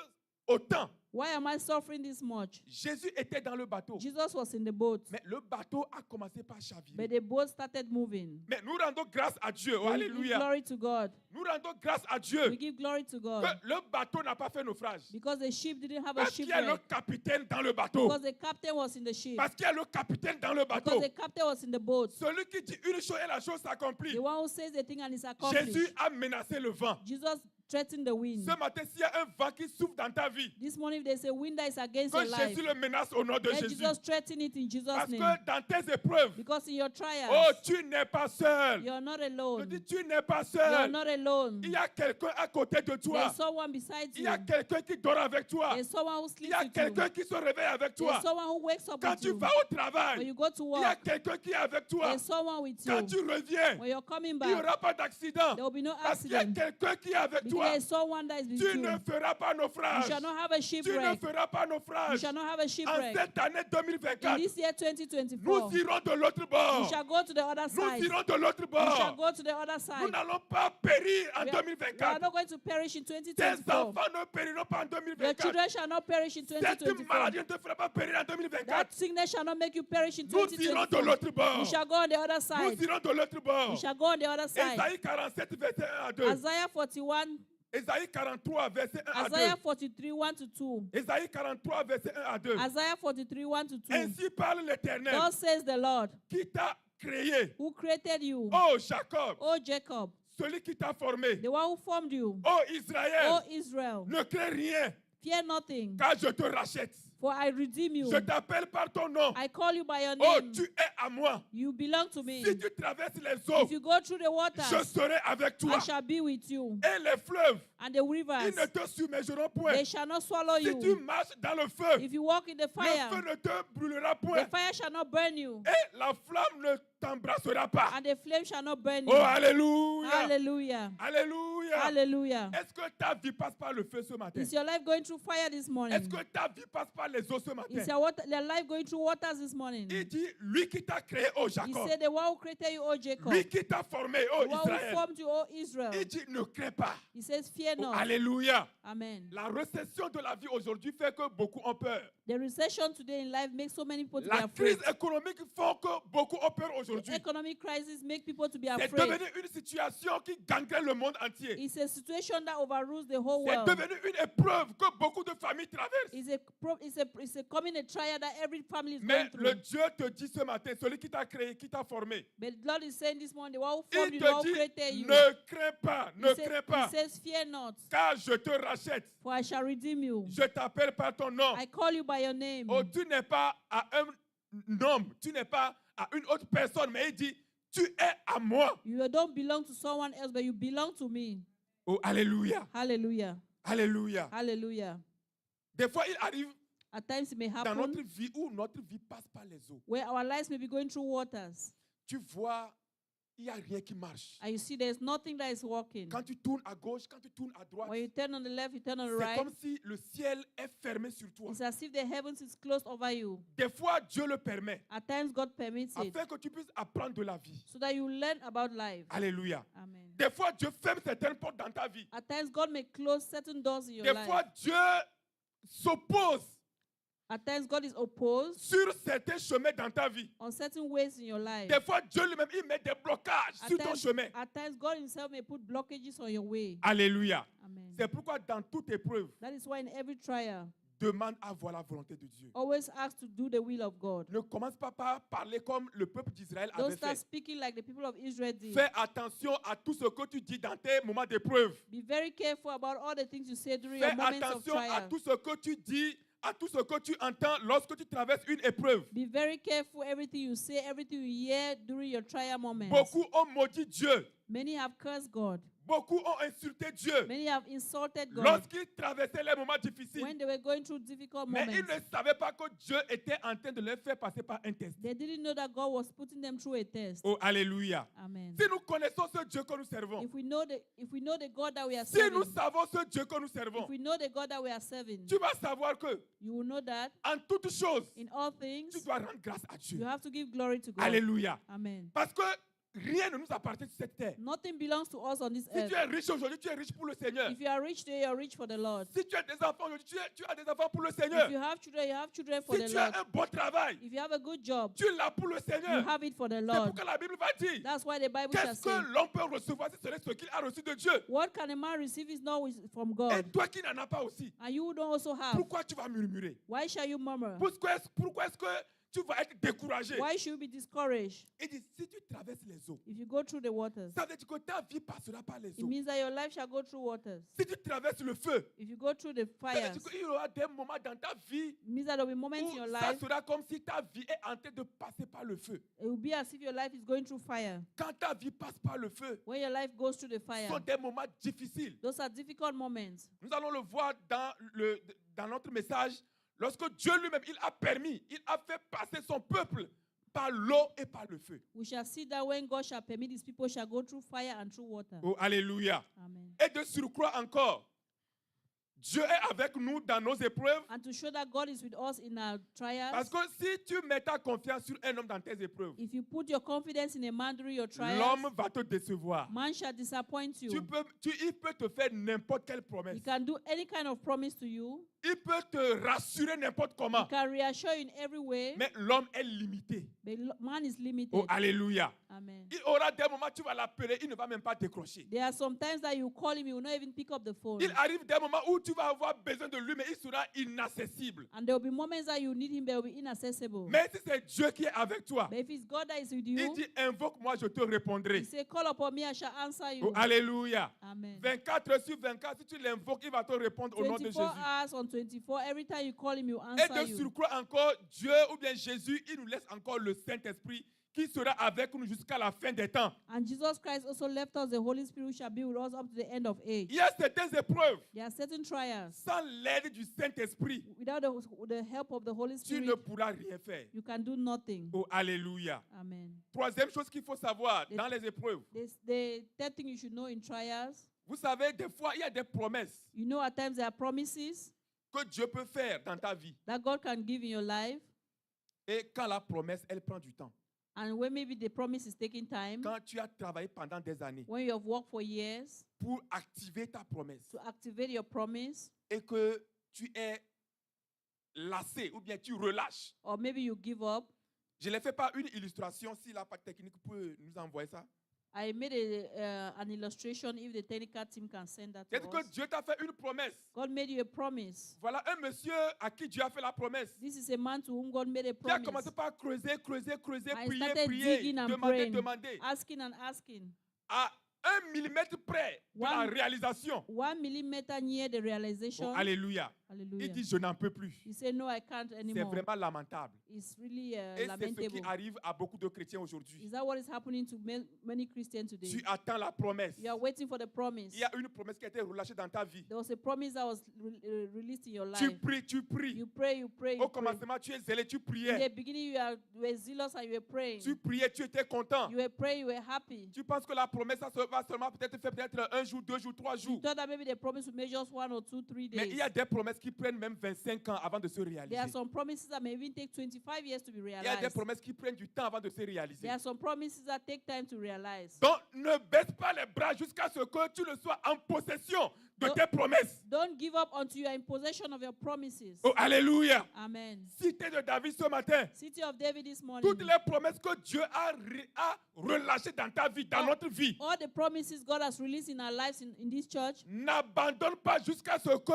autant? why am I suffering this much? Jésus était dans le bateau, Jesus was in the boat, mais le bateau a commencé par but chavirer. the boat started moving. Mais nous rendons grâce à Dieu. Oh, We give alléluia. glory to God. Nous rendons grâce à Dieu We give glory to que God le bateau n'a pas fait naufrage. because the ship didn't have a Parce qu'il y a le shipwreck. capitaine dans le bateau. Because the captain was in the ship. Parce qu'il y a le capitaine dans le bateau. Because the captain was in the boat. Celui qui dit une chose et la chose s'accomplit. The one who says the thing and it's accomplished. Jésus a menacé le vent. Jesus threatened the wind. Ce matin, s'il y a un vent qui souffle dans ta vie, This morning, if there's a wind that is against que your life, Jésus le menace au nom de let Jésus. Jesus threaten it in Jesus' Parce name. que dans tes épreuves, Because in your trials, oh, tu n'es pas seul. you're not Je alone. dis, tu n'es pas You're seul. not alone. Il y a quelqu'un à côté de toi. There's someone beside Il you. y a quelqu'un qui dort avec toi. There's someone who Il sleeps y a with you. quelqu'un qui se réveille avec toi. There's someone who wakes up Quand with tu you. vas au When travail, you go to il y a work, quelqu'un qui est avec toi. there's someone with Quand you. tu reviens, When you're coming il n'y back, aura pas d'accident. there will be no Parce qu'il y a accident. quelqu'un qui est avec Because toi. there's someone that is with Tu you. ne feras pas You naufrage. shall not have a Tu ne shipwreck. feras pas You naufrage. shall not have a En shipwreck. cette année In 2024, this year 2024, nous irons de l'autre we bord. shall go to the other Nous side. irons de l'autre We shall bord. go to the other Nous side. n'allons pas périr en We are 2024. not going to perish in Tes 2024. enfants ne périront pas en Your 2024. children shall not perish in Cette 2024. maladie ne te fera pas périr en 2024. That sickness shall not make you perish in Nous irons de 2024. l'autre bord. You shall go on the other Nous side. irons de l'autre You bord. shall go on the other side. Ésaïe 47, verset 1 à 2. Isaiah 41, Ésaïe 43, verset 1 à 2. Isaiah 43, 1 to 2. Ésaïe 43, verset 1 à 2. Isaiah 43, 1 to 2. Ainsi parle l'Éternel Thus says the Lord, qui t'a créé. who created you, Oh Jacob, O Jacob, celui qui t'a formé. the one who formed you, Oh Israël, O Israel. ne crains rien, Fear nothing, car je te rachète. for I redeem you. Je t'appelle par ton nom. I call you by your Oh, name. tu es à moi. You belong to me. Si tu traverses les eaux, If you go through the je waters, serai avec toi. I shall be with you. Et les fleuves, And the ils rivers, ne te submergeront point. they shall not swallow Si tu you. marches dans le feu, If you walk in the le feu fire, ne te brûlera the point. fire shall not burn you, Et la flamme ne t'embrassera pas. and the flame shall not burn Oh, you. alléluia. Hallelujah. Alléluia. Hallelujah. Est-ce que ta vie passe par le feu ce matin? Is your life going through fire this Est-ce morning? que ta vie passe par les eaux ce matin? Is your life going through waters this morning? Il dit, lui qui t'a créé, oh He Jacob, said, the one who created you, O Jacob, lui qui t'a formé, oh the one who Israël, formed you, O Israel. il dit, ne crains pas. He says, fear Oh, not. alléluia. Amen. La récession de la vie aujourd'hui fait que beaucoup ont peur. The recession today in life makes so many people to be La afraid. crise économique fait que beaucoup ont peur The aujourd'hui. economic crisis make people to be C'est afraid. devenu une situation qui gangrène le monde entier. It's a situation that overrules the whole C'est world. devenu une épreuve que beaucoup de familles traversent. It's a coming a trial that every family is Mais going le through. Dieu te dit ce matin, celui qui t'a créé, qui t'a formé, But Lord is saying this morning, the one who formed il you, the one te who dit, created you. ne crains pas, ne crains He pas, says, fear not, car je te rachète. for I shall redeem you. Je t'appelle par ton nom. I call you by your name. Oh, tu n'es pas à un homme, tu n'es pas à une autre personne, mais il dit, tu es à moi. You don't belong to someone else, but you belong to me. Oh, alléluia, Hallelujah. alléluia. Hallelujah. Des fois, il arrive At times it may dans happen notre vie où notre vie passe par les eaux. where our lives may be going through waters. Tu vois, il n'y a rien qui marche. And you see there's nothing that is working. Quand tu tournes à gauche, quand tu tournes à droite, When you turn on the left, you turn on the c'est right. comme si le ciel est fermé sur toi. It's as if the heavens is closed over you. Des fois, Dieu le permet At times God permits it afin que tu puisses apprendre de la vie. so that you learn about life. Alléluia. Amen. Des fois, Dieu ferme certaines portes dans ta vie. At times God may close certain doors in your Des life. fois, Dieu s'oppose At times, God is opposed sur certains chemins dans ta vie. on certain ways in your life. Des fois, Dieu lui-même, il met des blocages sur ton chemin. At times, God Himself may put blockages on your way. Alléluia. Amen. C'est pourquoi dans toute épreuve, That is why in every trial, demande à voir la volonté de Dieu. always ask to do the will of God. Ne commence pas par parler comme le peuple d'Israël Don't avait start fait. speaking like the people of Israel did. Fais attention à tout ce que tu dis dans tes moments d'épreuve. Be very careful about all the things you say during Fais your moments of attention à trial. tout ce que tu dis, à tout ce que tu entends lorsque tu traverses une épreuve. Be very careful everything you say, everything you hear during your trial moments. Beaucoup ont maudit Dieu. Many have cursed God. Beaucoup ont insulté Dieu Many have insulted God lorsqu'ils traversaient les moments difficiles. when they were going through difficult Mais ils moments. ne savaient pas que Dieu était en train de les faire passer par un test. They didn't know that God was putting them through a test. Oh, alléluia. Amen. Si nous connaissons ce Dieu que nous servons, If we know the God that we are si nous serving, savons ce Dieu que nous servons, if we know the God that we are serving, tu vas savoir que you will know that en toutes choses, in all things tu dois rendre grâce à you Dieu. have to give glory to God. Alléluia. Amen. Parce que rien ne nous appartient sur cette terre. Nothing belongs to us on this Si earth. tu es riche aujourd'hui, tu es riche pour le Seigneur. If you are rich today, you are rich for the Lord. Si tu as des enfants aujourd'hui, tu as des enfants pour le If Seigneur. you have children for Si the tu Lord. as un bon travail, If you have a good job, tu l'as pour le you Seigneur. have it for the C'est Lord. pourquoi la Bible va dire, That's why the Bible shall qu'est-ce say, que l'homme peut recevoir si ce n'est ce qu'il a reçu de Dieu? what can a man receive is not from Et God. toi qui n'en as pas aussi, And you don't also have. pourquoi tu vas murmurer? Why shall you murmur? Pourquoi est-ce que tu vas être découragé? Why should you be discouraged Il dit, si tu traverses les eaux, if you go through the waters? ça veut dire que ta vie passera par les It eaux. means that your life shall go through waters. Si tu traverses le feu, If you go through the ça veut fires, dire qu'il y aura des moments dans ta vie it means that there will be moments in your où ça life, sera comme si ta vie est en train de passer par le feu. it will be as if your life is going through fire. Quand ta vie passe par le feu, When your life goes through the ce fire, sont des moments difficiles. those are difficult moments. Nous allons le voir dans notre message. Lorsque Dieu lui-même, il a permis, il a fait passer son peuple par l'eau et par le feu. We shall see that when God shall permit his people shall go through fire and through water. Oh, alléluia. Amen. Et de surcroît encore, Dieu est avec nous dans nos épreuves. And to show that God is with us in our Parce trials, que si tu mets ta confiance sur un homme dans tes épreuves, if you put your confidence in a man during your trials, l'homme va te décevoir. man shall disappoint you. Il peut te faire n'importe quelle promesse. He can do any kind of promise to you. Il peut te rassurer n'importe He comment. can reassure you in every way. Mais l'homme est limité. But man is limited. Oh, alléluia. Amen. Il aura des moments où tu vas l'appeler, il ne va même pas décrocher. There are some times that you call him, he will not even pick up the phone. Il arrive des moments où tu vas avoir besoin de lui, mais il sera inaccessible. And there will be moments that you need him, but he will be inaccessible. Mais si c'est Dieu qui est avec toi, But if it's God that is with il you, dit, invoque-moi, je te répondrai. he say, call upon me, I shall answer you. Oh, alléluia. Amen. 24 sur 24, si tu l'invoques, il va te répondre au nom de 24 Jésus. hours on 24, every time you call him, he will Et answer de you. surcroît encore, Dieu ou bien Jésus, il nous laisse encore le Saint-Esprit qui sera avec nous jusqu'à la fin des temps. And Jesus Christ also left us the Holy Spirit who shall be with us up to the end of age. Il y a certaines épreuves, There are certain trials. sans l'aide du Saint-Esprit, Without the help of the Holy tu ne Spirit, pourras rien faire. you can do nothing. Oh, alléluia. Amen. Troisième chose qu'il faut savoir dans les épreuves, The third thing you should know in trials, vous savez, des fois, il y a des promesses you know at times there are promises que Dieu peut faire dans ta vie. that God can give in your life. Et quand la promesse, elle prend du temps. And when maybe the promise is taking time, Quand tu as travaillé pendant des années when you have worked for years pour activer ta promesse to activate your promise, et que tu es lassé ou bien tu relâches. or maybe you give up. Je ne l'ai fait par une illustration. Si la part technique peut nous envoyer ça. I made an illustration if the technical team can send that to C'est que us. Dieu t'a fait une promesse. God made you a promise. Voilà un monsieur à qui Dieu a fait la promesse. This is a man to whom God made a Qui a promise. commencé par creuser, I prier, started prier, digging and demander, praying, demander. asking and asking. À 1 millimètre près de la One- réalisation. 1 millimeter near the realization. Oh, alléluia. Hallelujah. Il dit, je n'en peux plus. He said, no, I can't C'est anymore. vraiment lamentable. It's really Et c'est ce lamentable. qui arrive à beaucoup de chrétiens aujourd'hui. Is that what is happening to many Christians today? Tu attends la promesse. You are waiting for the promise. Il y a une promesse qui a été relâchée dans ta vie. There was a promise that was released in your life. Tu pries, tu pries. You pray, you pray, you Au pray. commencement, tu es zélé, tu In priais. the beginning, you were zealous and you were praying. Tu priais, tu étais content. You were praying, you were happy. Tu penses que la promesse ça va seulement peut-être faire peut-être 1 jour, 2 jours, 3 You jours. thought that maybe the promise would make just 1 or 2, 3 Mais il days. y a des promesses qui prennent même 25 ans avant de se There réaliser. are some promises that may even take 25 years to be Il y a des realized. promesses qui prennent du temps avant de se réaliser. There are some promises that take time to realize. Donc, ne baisse pas les bras jusqu'à ce que tu ne sois en possession de tes promesses. Don't give up until you are in possession of your promises. Oh, alléluia. Amen. Cité de David ce matin. City of David this morning. Toutes les promesses que Dieu a relâchées dans ta vie, dans notre vie. All the promises God has released in our lives in this church. N'abandonne pas jusqu'à ce que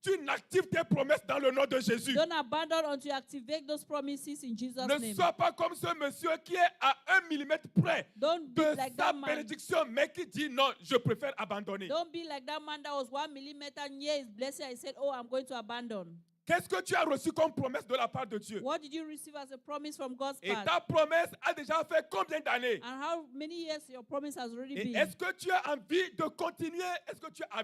tu n'actives tes promesses dans le nom de Jésus. Don't abandon until you activate those promises in Jesus' Ne name. sois pas comme ce monsieur qui est à 1 millimètre près Don't be de like sa that man. bénédiction, mais qui dit non, je préfère abandonner. Don't be like that man that was 1 millimeter near his blessing and said, oh, I'm going to abandon. Qu'est-ce que tu as reçu comme promesse de la part de Dieu? What did you receive as a promise from God's Et part? ta promesse a déjà fait combien d'années? And how many years your promise has already Et been? est-ce que tu as envie de continuer? Est-ce que tu as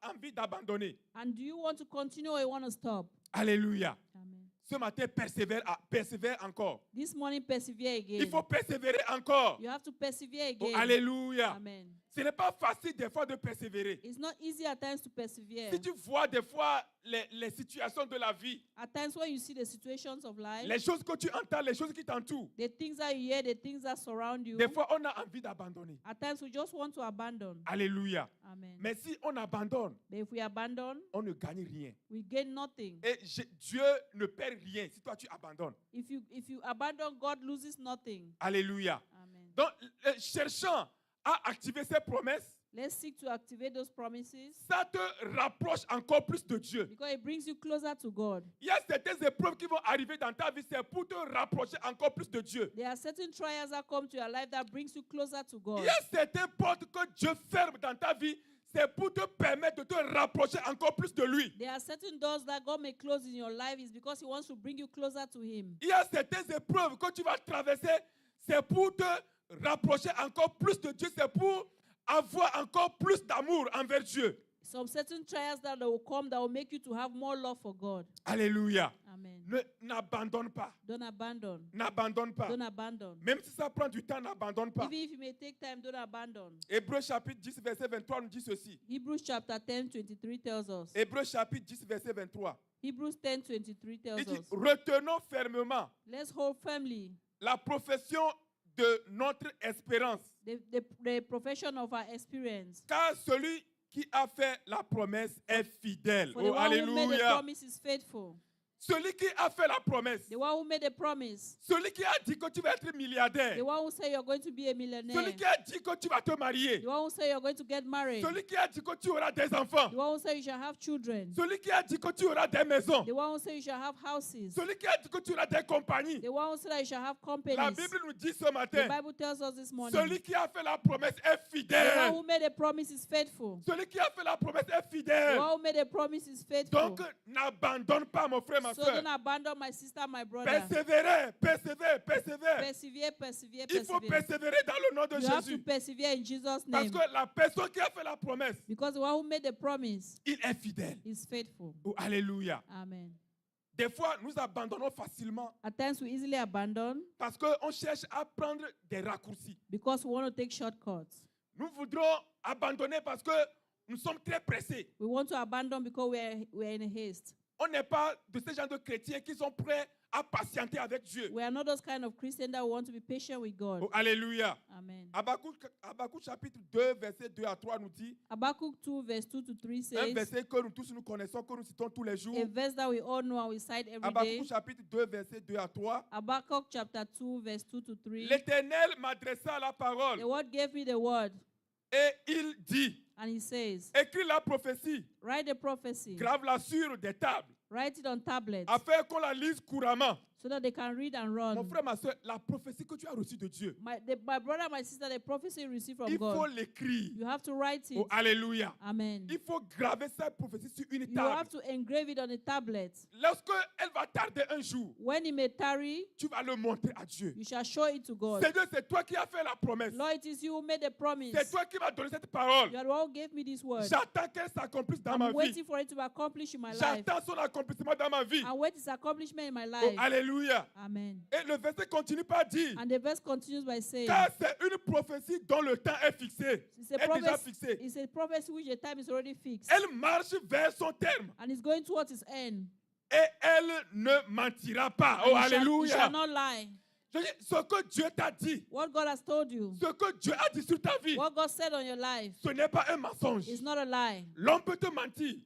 envie d'abandonner? And do you want to continue or you want to stop? Alléluia. Amen. Ce matin, persévère encore. This morning, persevere again. Il faut persévérer encore. You have to persevere Oh, again. alléluia. Amen. Ce n'est pas facile des fois de persévérer. It's not easy at times to persevere. Si tu vois des fois les situations de la vie, At times when you see the situations of life, les choses que tu entends, les choses qui t'entourent, the things that you hear, the things that surround you, des fois on a envie d'abandonner. at times we just want to abandon. Alléluia. Amen. Mais si on abandonne, But if we abandon, on ne gagne rien. we gain nothing. Et Dieu ne perd rien si toi tu abandonnes. If you abandon, God loses nothing. Alléluia. Amen. Donc, cherchant à activer ces promesses, Let's seek to activate those promises ça te rapproche encore plus de Dieu. because it brings you closer to God. Il y a certaines épreuves qui vont arriver dans ta vie, c'est pour te rapprocher encore plus de Dieu. There are certain trials that come to your life that brings you closer to Il God. y a certaines portes que Dieu ferme dans ta vie, c'est pour te permettre de te rapprocher encore plus de lui. There are certain doors that God may close in your life is because He wants to bring you closer to Him. Il y a certaines épreuves que tu vas traverser, c'est pour te rapprocher encore plus de Dieu, c'est pour avoir encore plus d'amour envers Dieu. Some certain trials that will come that will make you to have more love for God. Alléluia. Amen. N'abandonne pas. Don't abandon. N'abandonne pas. Don't abandon. Même si ça prend du temps, n'abandonne pas. Even if it may take time, don't abandon. Hébreux chapitre 10, verset 23 nous dit ceci. Hebrews chapter 10, 23 tells us. Hébreux chapitre 10, verset 23. Hebrews 10, 23 Il tells dit, us. retenons fermement Let's hold firmly la profession de notre espérance. the profession of our experience. Car celui qui a fait la promesse est fidèle. For the Oh, one who made the alléluia. promise is faithful. Celui qui a fait la promesse. The one who made the promise. Celui qui a dit que tu vas être milliardaire. The one who said you're going to be a millionaire. Celui qui a dit que tu vas te marier. The one who said you're going to get married. Celui qui a dit que tu auras des enfants. The one who said you shall have children. Celui qui a dit que tu auras des maisons. The one who said you shall have houses. Celui qui a dit que tu auras des compagnies. The one who said that you shall have La companies. Bible nous dit ce The matin, Bible tells us this morning. celui qui a fait la promesse est The one fidèle. who made a promise is faithful. Celui qui a fait la promesse est The fidèle. one who made a promise is faithful. Donc, n'abandonne pas, mon frère, ma So soeur. don't abandon my sister, my brother. Persévérez, persévère. Persevere, persevere, Il faut persevere. persévérer dans le nom de You have to Jésus. persevere in Jesus' Parce name. que la personne qui a fait la promesse, Because the one who made the promise il est fidèle. is faithful. Oh, alléluia. Amen. Des fois, nous abandonnons facilement At times we easily abandon parce qu'on cherche à prendre des raccourcis. because we want to take shortcuts. Nous voudrons abandonner parce que nous sommes très pressés. We want to abandon because we're in a haste. On n'est pas de ces gens de chrétiens qui sont prêts à patienter avec Dieu. We are not those kind of Christians that want to be patient with God. Oh, alléluia. Amen. Habakkuk chapitre 2, verset 2 à 3 nous dit, Habakkuk 2 verse 2 to 3 un says, verset que nous tous nous connaissons, que nous citons tous les jours. a verse that we all know and we cite every day. Habakkuk chapitre 2, verset 2 à 3. Habakkuk chapter 2 verse 2 to 3. L'Éternel m'adressa la parole The word gave me the word et il dit, and he says, écris la prophétie, write the prophecy, grave-la sur des tables, write it on tablets afin qu'on la lise couramment. so that they can read and Mon run. frère, ma soeur, la prophétie que tu as reçue de Dieu, My brother, my sister, the prophecy you receive from il faut God, l'écrire. you have to write it. Oh, alléluia. Amen. Il faut graver cette prophétie sur une You have table. to engrave it on a tablet. Lorsque elle va tarder un jour, When it may tarry, tu vas le montrer à Dieu. you shall show it to God. Seigneur, c'est toi qui as fait la promesse. Lord, it is you who made the promise. C'est toi qui m'as donné cette parole. You are the one who gave me this word. J'attends qu'elle s'accomplisse dans ma I'm vie. waiting for it to be accomplished in my life. J'attends son accomplissement dans ma vie. I wait its accomplishment in my Oh, life. alléluia. Amen. Et le verset continue par dire, And the verse continues by saying, car c'est une prophétie dont le temps est fixé. it's a Est déjà prophecy, fixé. it's a prophecy which the time is already fixed. Elle marche vers son terme. And it's going towards its end. Et elle ne mentira pas. Oh, And it shall alléluia. not lie. Je dis, ce que Dieu t'a dit, What God has told you, ce que Dieu a dit sur ta vie, what God said on your life, ce n'est pas un mensonge. is not a lie. L'homme peut te mentir,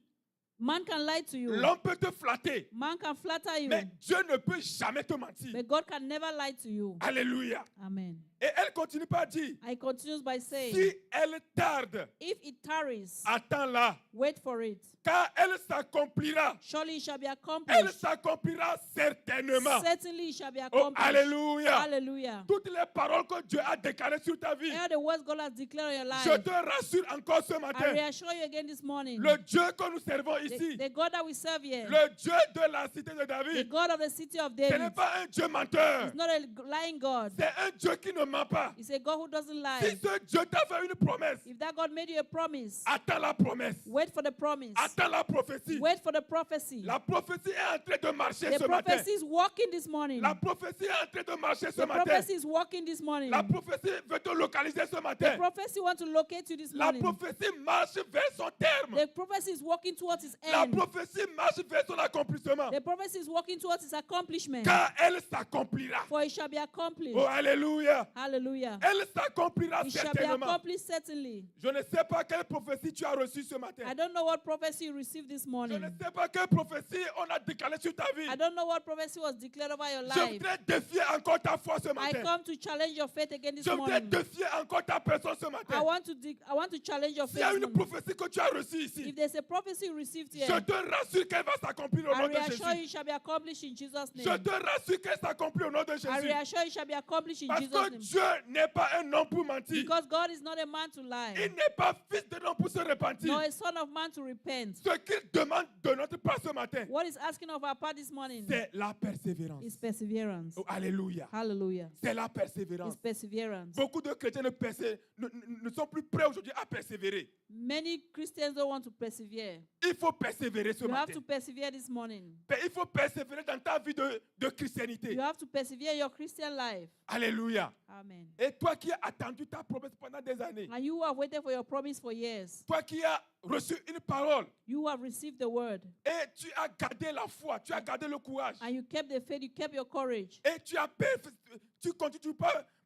Man can lie to you. l'homme peut te flatter, Man can flatter you. mais Dieu ne peut jamais te mentir. But God can never lie to you. Alléluia. Amen. Et elle continue par dire, I continues by saying, si elle tarde, if it tarries, attends-la, wait for it. car elle s'accomplira. Surely it shall be Elle accomplished. s'accomplira certainement. Certainly it shall be Oh, accomplished. alléluia. Hallelujah. Toutes les paroles que Dieu a déclarées sur ta vie, All the words God has declared on your je life, te rassure encore ce I matin. reassure you again this morning. Le Dieu que nous servons ici, The God that we serve here, le Dieu de la cité de the David, God of the city of ce n'est David, pas un Dieu menteur. is not a lying God. C'est un Dieu qui ne ment pas. It's a God who doesn't Si lie. ce Dieu t'a fait une promesse, If that God made you a promise, attends la promesse. wait for the promise. Attends la prophétie. Wait for the prophecy. La prophétie est en train de marcher The ce matin. prophecy is walking this morning. La prophétie est en train de marcher ce The matin. prophecy is walking this morning. La prophétie veut te localiser ce The matin. prophecy wants to locate you this La morning. prophétie marche vers son terme. The prophecy is walking towards its La end. prophétie marche vers son accomplissement. The prophecy is walking towards its accomplishment. Car elle s'accomplira. For it shall be accomplished. Oh, alléluia. Hallelujah. Elle s'accomplira It shall be certainement. accomplished certainly. Je ne sais pas quelle prophétie tu as reçue ce matin. I don't know what prophecy you received this Je morning. ne sais pas quelle prophétie on a décalée sur ta vie. I don't know what prophecy was declared over your Je life. voudrais défier encore ta foi ce I matin. come to challenge your faith again this Je voudrais morning. défier encore ta personne ce I matin. want to challenge your S'il y a faith. une this morning. prophétie que tu as reçue If ici, there's a prophecy you received here, je te rassure qu'elle va s'accomplir au I nom de reassure you Jésus. it shall be accomplished in Jesus' Je name. te rassure qu'elle s'accomplit au nom de I Jésus. reassure you it shall be accomplished in Parce Jesus' que name. Dieu n'est pas un homme pour mentir. Because God is not a man to Il lie, n'est pas fils de l'homme pour se repentir. nor a son of man to repent. Ce qu'il demande de notre part ce matin, What is asking of our part this morning c'est la persévérance. is perseverance. Oh, alléluia. Hallelujah. C'est la It's persévérance. perseverance. Beaucoup de chrétiens ne sont plus prêts aujourd'hui à persévérer. Many Christians don't want to persevere. Il faut persévérer ce You have matin. to persevere this morning. Il faut persévérer dans ta vie de christianité. You have to persevere in your Christian life. Alléluia. Amen. Et toi qui as attendu ta promesse pendant des années, And you have waited for your promise for years. toi qui as reçu une parole You have received the word. et tu as gardé la foi, tu as gardé le courage And you kept the faith, you kept your courage. et tu continues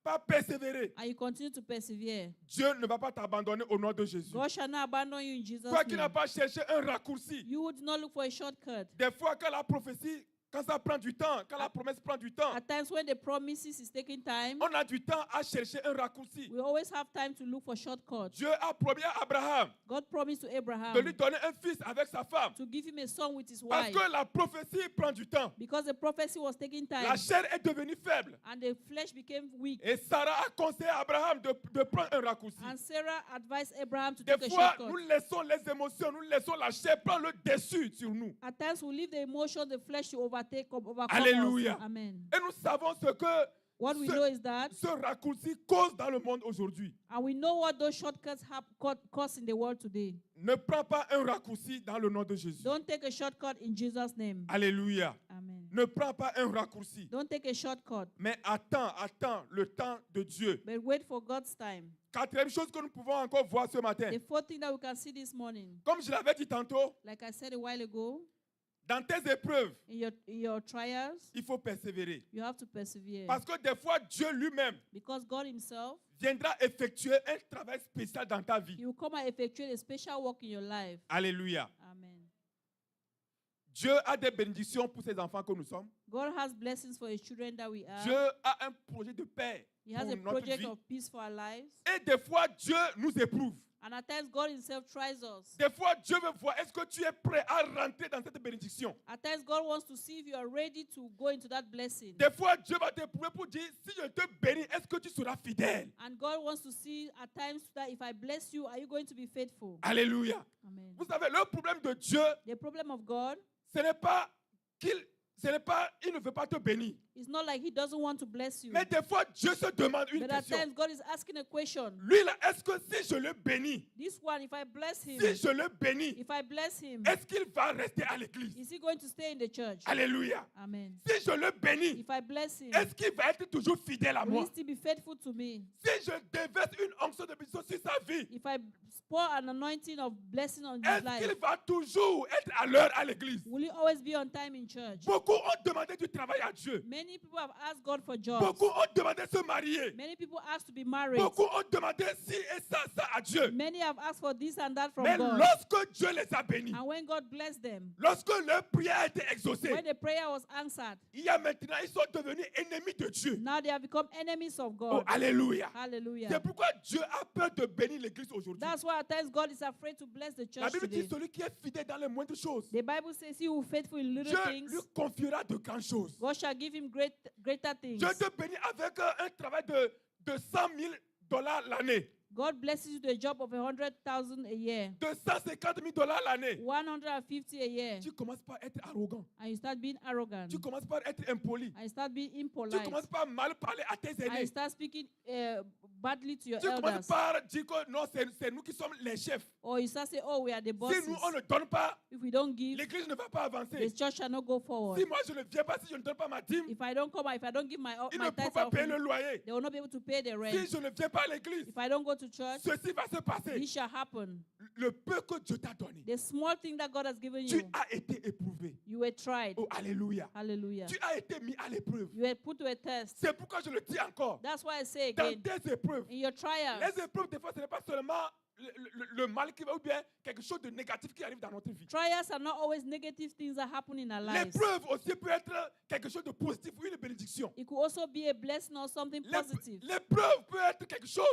pas persévérer. And you continue to persevere. Dieu ne va pas t'abandonner au nom de Jésus. God shall not abandon you in Jesus' Toi qui n'as name. pas cherché un raccourci, You would not look for a shortcut. des fois quand la prophétie, quand ça prend du temps, quand la promesse prend du temps, At times when the promises is taking time, on a du temps à chercher un raccourci. we always have time to look for shortcuts. Dieu a promis à Abraham God promised to de lui Abraham donner un fils avec sa femme. to give him a son with his Parce wife. que la prophétie prend du temps. Because the prophecy was taking time. La chair est devenue faible. And the flesh became weak. Et Sarah a conseillé à Abraham de prendre un raccourci. And Sarah advised Abraham to Des take a fois, shortcut. nous laissons les émotions, nous laissons la chair prendre le dessus sur nous. At times we leave the emotion, the flesh to overcome Alléluia. us. Amen. Et nous savons ce que What we know is that, ce raccourci cause dans le monde aujourd'hui. and we know what those shortcuts have caused in the world today. Ne prends pas un raccourci dans le nom de Jésus. Don't take a shortcut in Jesus' name. Alléluia. Amen. Ne prends pas un raccourci. Don't take a shortcut, Mais attends le temps de Dieu. but wait for God's time. Quatrième chose que nous pouvons encore voir ce matin. The fourth thing that we can see this morning, Comme je l'avais dit tantôt, like I said a while ago, dans tes épreuves, in your trials, il faut persévérer. you have to persevere. Parce que des fois, Dieu lui-même Because God himself, viendra effectuer un travail spécial dans ta vie. he will come and effectuate a special work in your life. Alléluia. Amen. Dieu a des bénédictions pour ses enfants que nous sommes. God has blessings for his children that we are. Dieu a un projet de paix He has pour a notre project vie. of peace for our lives. Et des fois, Dieu nous éprouve. And at times, God himself tries us. Des fois, Dieu veut voir, est-ce que tu es prêt à rentrer dans cette bénédiction? At times, God wants to see if you are ready to go into that blessing. Des fois, Dieu va t'éprouver pour dire, si je te bénis, est-ce que tu seras fidèle? And God wants to see at times that if I bless you, are you going to be faithful? Alléluia. Amen. Vous savez, le problème de Dieu, The problem of God ce n'est pas il ne veut pas te bénir. is not like he doesn't want to bless you. Mais des fois, Dieu se demande une But at question. times, God is asking a question. Lui, là, est-ce que si je le bénis, This one, if I bless him, si je le bénis, if I bless him, est-ce qu'il va rester à l'église? is he going to stay in the church? Alléluia. Amen. Si je le bénis, If I bless him, est-ce qu'il va être toujours fidèle à will moi? he still be faithful to me? Si je déverse une onction de bénédiction sur sa vie, If I pour an anointing of blessing on his est-ce life, qu'il va toujours être à l'heure à l'église? will he always be on time in church? Beaucoup ont demandé du travail à Dieu. Many Many people have asked God for jobs. Beaucoup ont demandé de se marier. Many people asked to be married. Beaucoup ont demandé ci et ça à Dieu. Many have asked for this and that from Mais God. lorsque Dieu les a bénis, And when God blessed them, lorsque leur prière a été exaucée, when the prayer was answered, il y a maintenant, ils sont devenus ennemis de Dieu. now they have become enemies of Oh, God. alléluia. Hallelujah. C'est pourquoi Dieu a peur de bénir l'église aujourd'hui. That's why at times God is afraid to bless the La church Bible dit today. celui qui est fidèle dans les moindres choses, The Bible says he who is faithful in little Dieu things, lui confiera de grandes choses. God shall give him greater things. Dieu te bénit avec un travail de 100 000 $ l'année, God blesses you with a job of 100,000 a year, de 150 000 $ l'année. 150 a year, Tu commences par être arrogant. and you start being arrogant, Tu commences par être impoli. and you start being Tu impolite, commences par mal parler à tes and you aînés. start speaking badly to your Tu commences elders, par dire que non, c'est nous qui sommes les chefs. or you start saying, oh, we are the Si bosses. nous, on ne donne pas, If we don't give, l'église ne va pas the avancer. church shall not go forward. Si moi je ne viens pas, si je ne donne pas ma dîme, If I don't come, if I don't give my ils my ne pourront tithes pas payer offering, le loyer. they will not be able to pay the Si rent. je ne viens pas à l'église, If I don't go to church, ceci va se passer. this shall happen. Le peu que Dieu t'a donné, The small thing that God has given tu you, as été éprouvé. you were tried. Oh, alléluia. Hallelujah. Tu as été mis à l'épreuve. You were put to a test. C'est pourquoi je le dis encore. That's why I say Dans again, tes épreuves, in your trials, les épreuves, des fois, ce n'est pas seulement le mal qui va ou bien quelque chose de négatif qui arrive dans notre vie. trials are not always negative things that happen in our lives. L'épreuve aussi peut être quelque chose de positif ou une bénédiction. It could also be a blessing or something positive. L'épreuve peut être quelque chose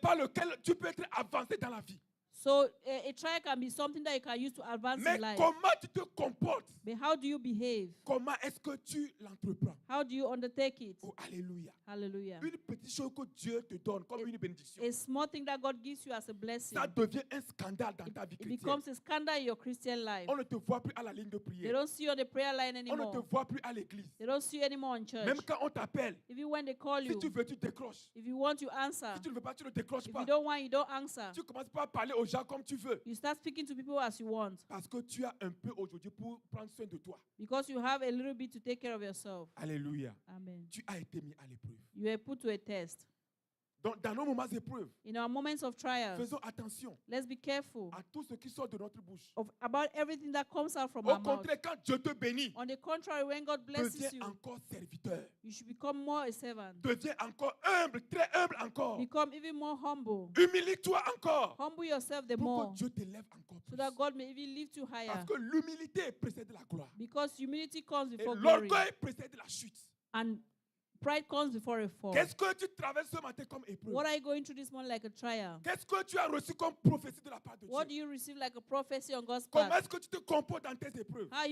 par lequel tu peux être avancé dans la vie. So a trial can be something that you can use to advance Mais in life. comment tu te comportes? But how do you behave? Comment est-ce que tu l'entreprends? How do you undertake it? Oh, alléluia. Hallelujah. Une petite chose que Dieu te donne comme une bénédiction, A small thing that God gives you as a blessing, ça devient un scandale dans ta vie it chrétienne. becomes a scandal in your Christian life. On ne te voit plus à la ligne de They prière. don't see you on the prayer line On ne te anymore. voit plus à l'église. They don't see you anymore in church. Même quand on t'appelle, Even when they call si you, tu veux, tu décroches. if you want, you answer. Si tu ne veux pas, tu ne décroches If pas. you don't want, you don't answer. Tu commences pas à parler aux gens comme tu veux. You start speaking to people as you want Parce que tu as un peu aujourd'hui pour prendre soin de toi. because you have a little bit to take care of yourself. Alléluia. Amen. Tu as été mis à l'épreuve. You were put to a test. Donc, dans nos moments d'épreuve, In our moments of trials, faisons attention let's be careful à tout ce qui sort de notre bouche. about everything that comes out from Au our mouth. contraire, quand Dieu te bénit, On the contrary, when God blesses deviens you, encore serviteur. you should become more a servant. Deviens encore humble, très humble encore. Become even more humble. Humilie-toi encore. Humble yourself the Pour more que Dieu t'élève encore so plus. that God may even lift you higher. Parce que l'humilité précède la gloire. Because humility comes Et before glory l'orgueil précède la chute. and pride comes before a fall. Qu'est-ce que tu traverses ce matin comme épreuve? What are you going through this morning like a trial? Qu'est-ce que tu as reçu comme prophétie de la part de What do Dieu? you receive like a prophecy on God's Comment part? est-ce que tu te comportes dans tes épreuves? How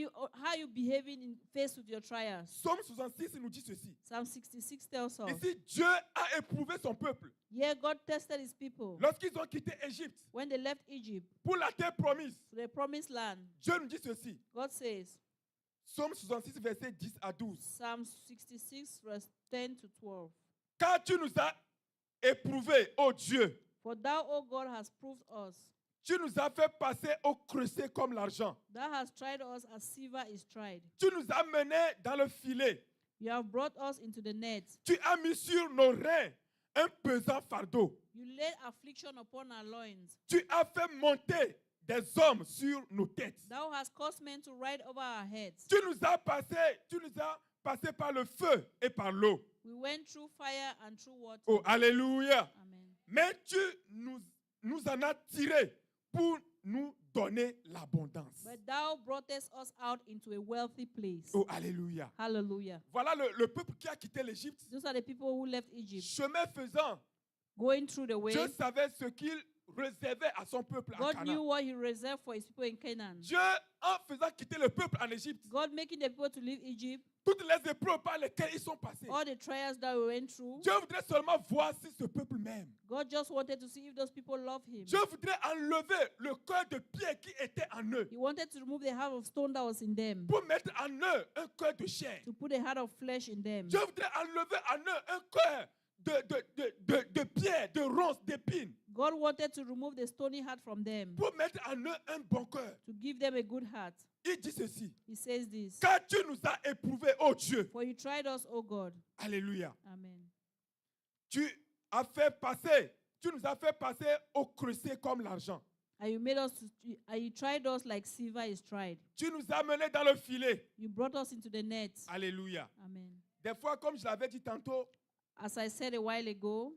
you behaving in face with your trials? Psaume 66 nous dit ceci. Psalm 66 tells us. Ici, Dieu a éprouvé son peuple Yeah, God tested his people lorsqu'ils ont quitté Égypte when they left Egypt pour la terre promise. to the promised land. Dieu nous dit ceci. God says, Psaume 66, versets 10 à 12. Psalm 66, verse 10 to 12. Car tu nous as éprouvés, ô Dieu. For thou, O God, hast proved us. Tu nous as fait passer au creuset comme l'argent. Thou hast tried us as silver is tried. Tu nous as menés dans le filet. You have brought us into the net. Tu as mis sur nos reins un pesant fardeau. You laid affliction upon our loins. Tu as fait monter des hommes sur nos têtes. Thou hast caused men to ride over our heads. Tu nous as passé par le feu et par l'eau. We went through fire and through water. Oh, alléluia. Amen. Mais tu nous en as tirés pour nous donner l'abondance. But thou broughtest us out into a wealthy place. Oh, alléluia. Hallelujah. Voilà le peuple qui a quitté l'Égypte. Those are the people who left Egypt. Chemin faisant, Going through the way, Dieu savait ce qu'il réservait à son peuple en God knew Canaan. what he reserved for his people in Canaan. Dieu, en faisant quitter le peuple en Égypte, God making the people to leave Egypt, toutes les épreuves par lesquelles ils sont passés, all the trials that we went through, Dieu voudrait seulement voir si ce peuple m'aime. God just wanted to see if those people love him. Dieu voudrait enlever le cœur de pierre qui était en eux He wanted to remove the heart of stone that was in them, pour mettre en eux un cœur de chair. to put a heart of flesh in them. Dieu voudrait enlever en eux un cœur de pierre, de ronces, d'épines, God wanted to remove the stony heart from them, pour mettre en eux un bon cœur. to give them a good heart. Il dit ceci. He says this, Car tu nous as éprouvés, ô Dieu. for you tried us, O God. Alléluia. Amen. Tu nous as fait passer au creuset comme l'argent. And you tried us like silver is tried. Tu nous as menés dans le filet. You brought us into the net. Alléluia. Amen. Des fois, comme je l'avais dit tantôt, As I said a while ago,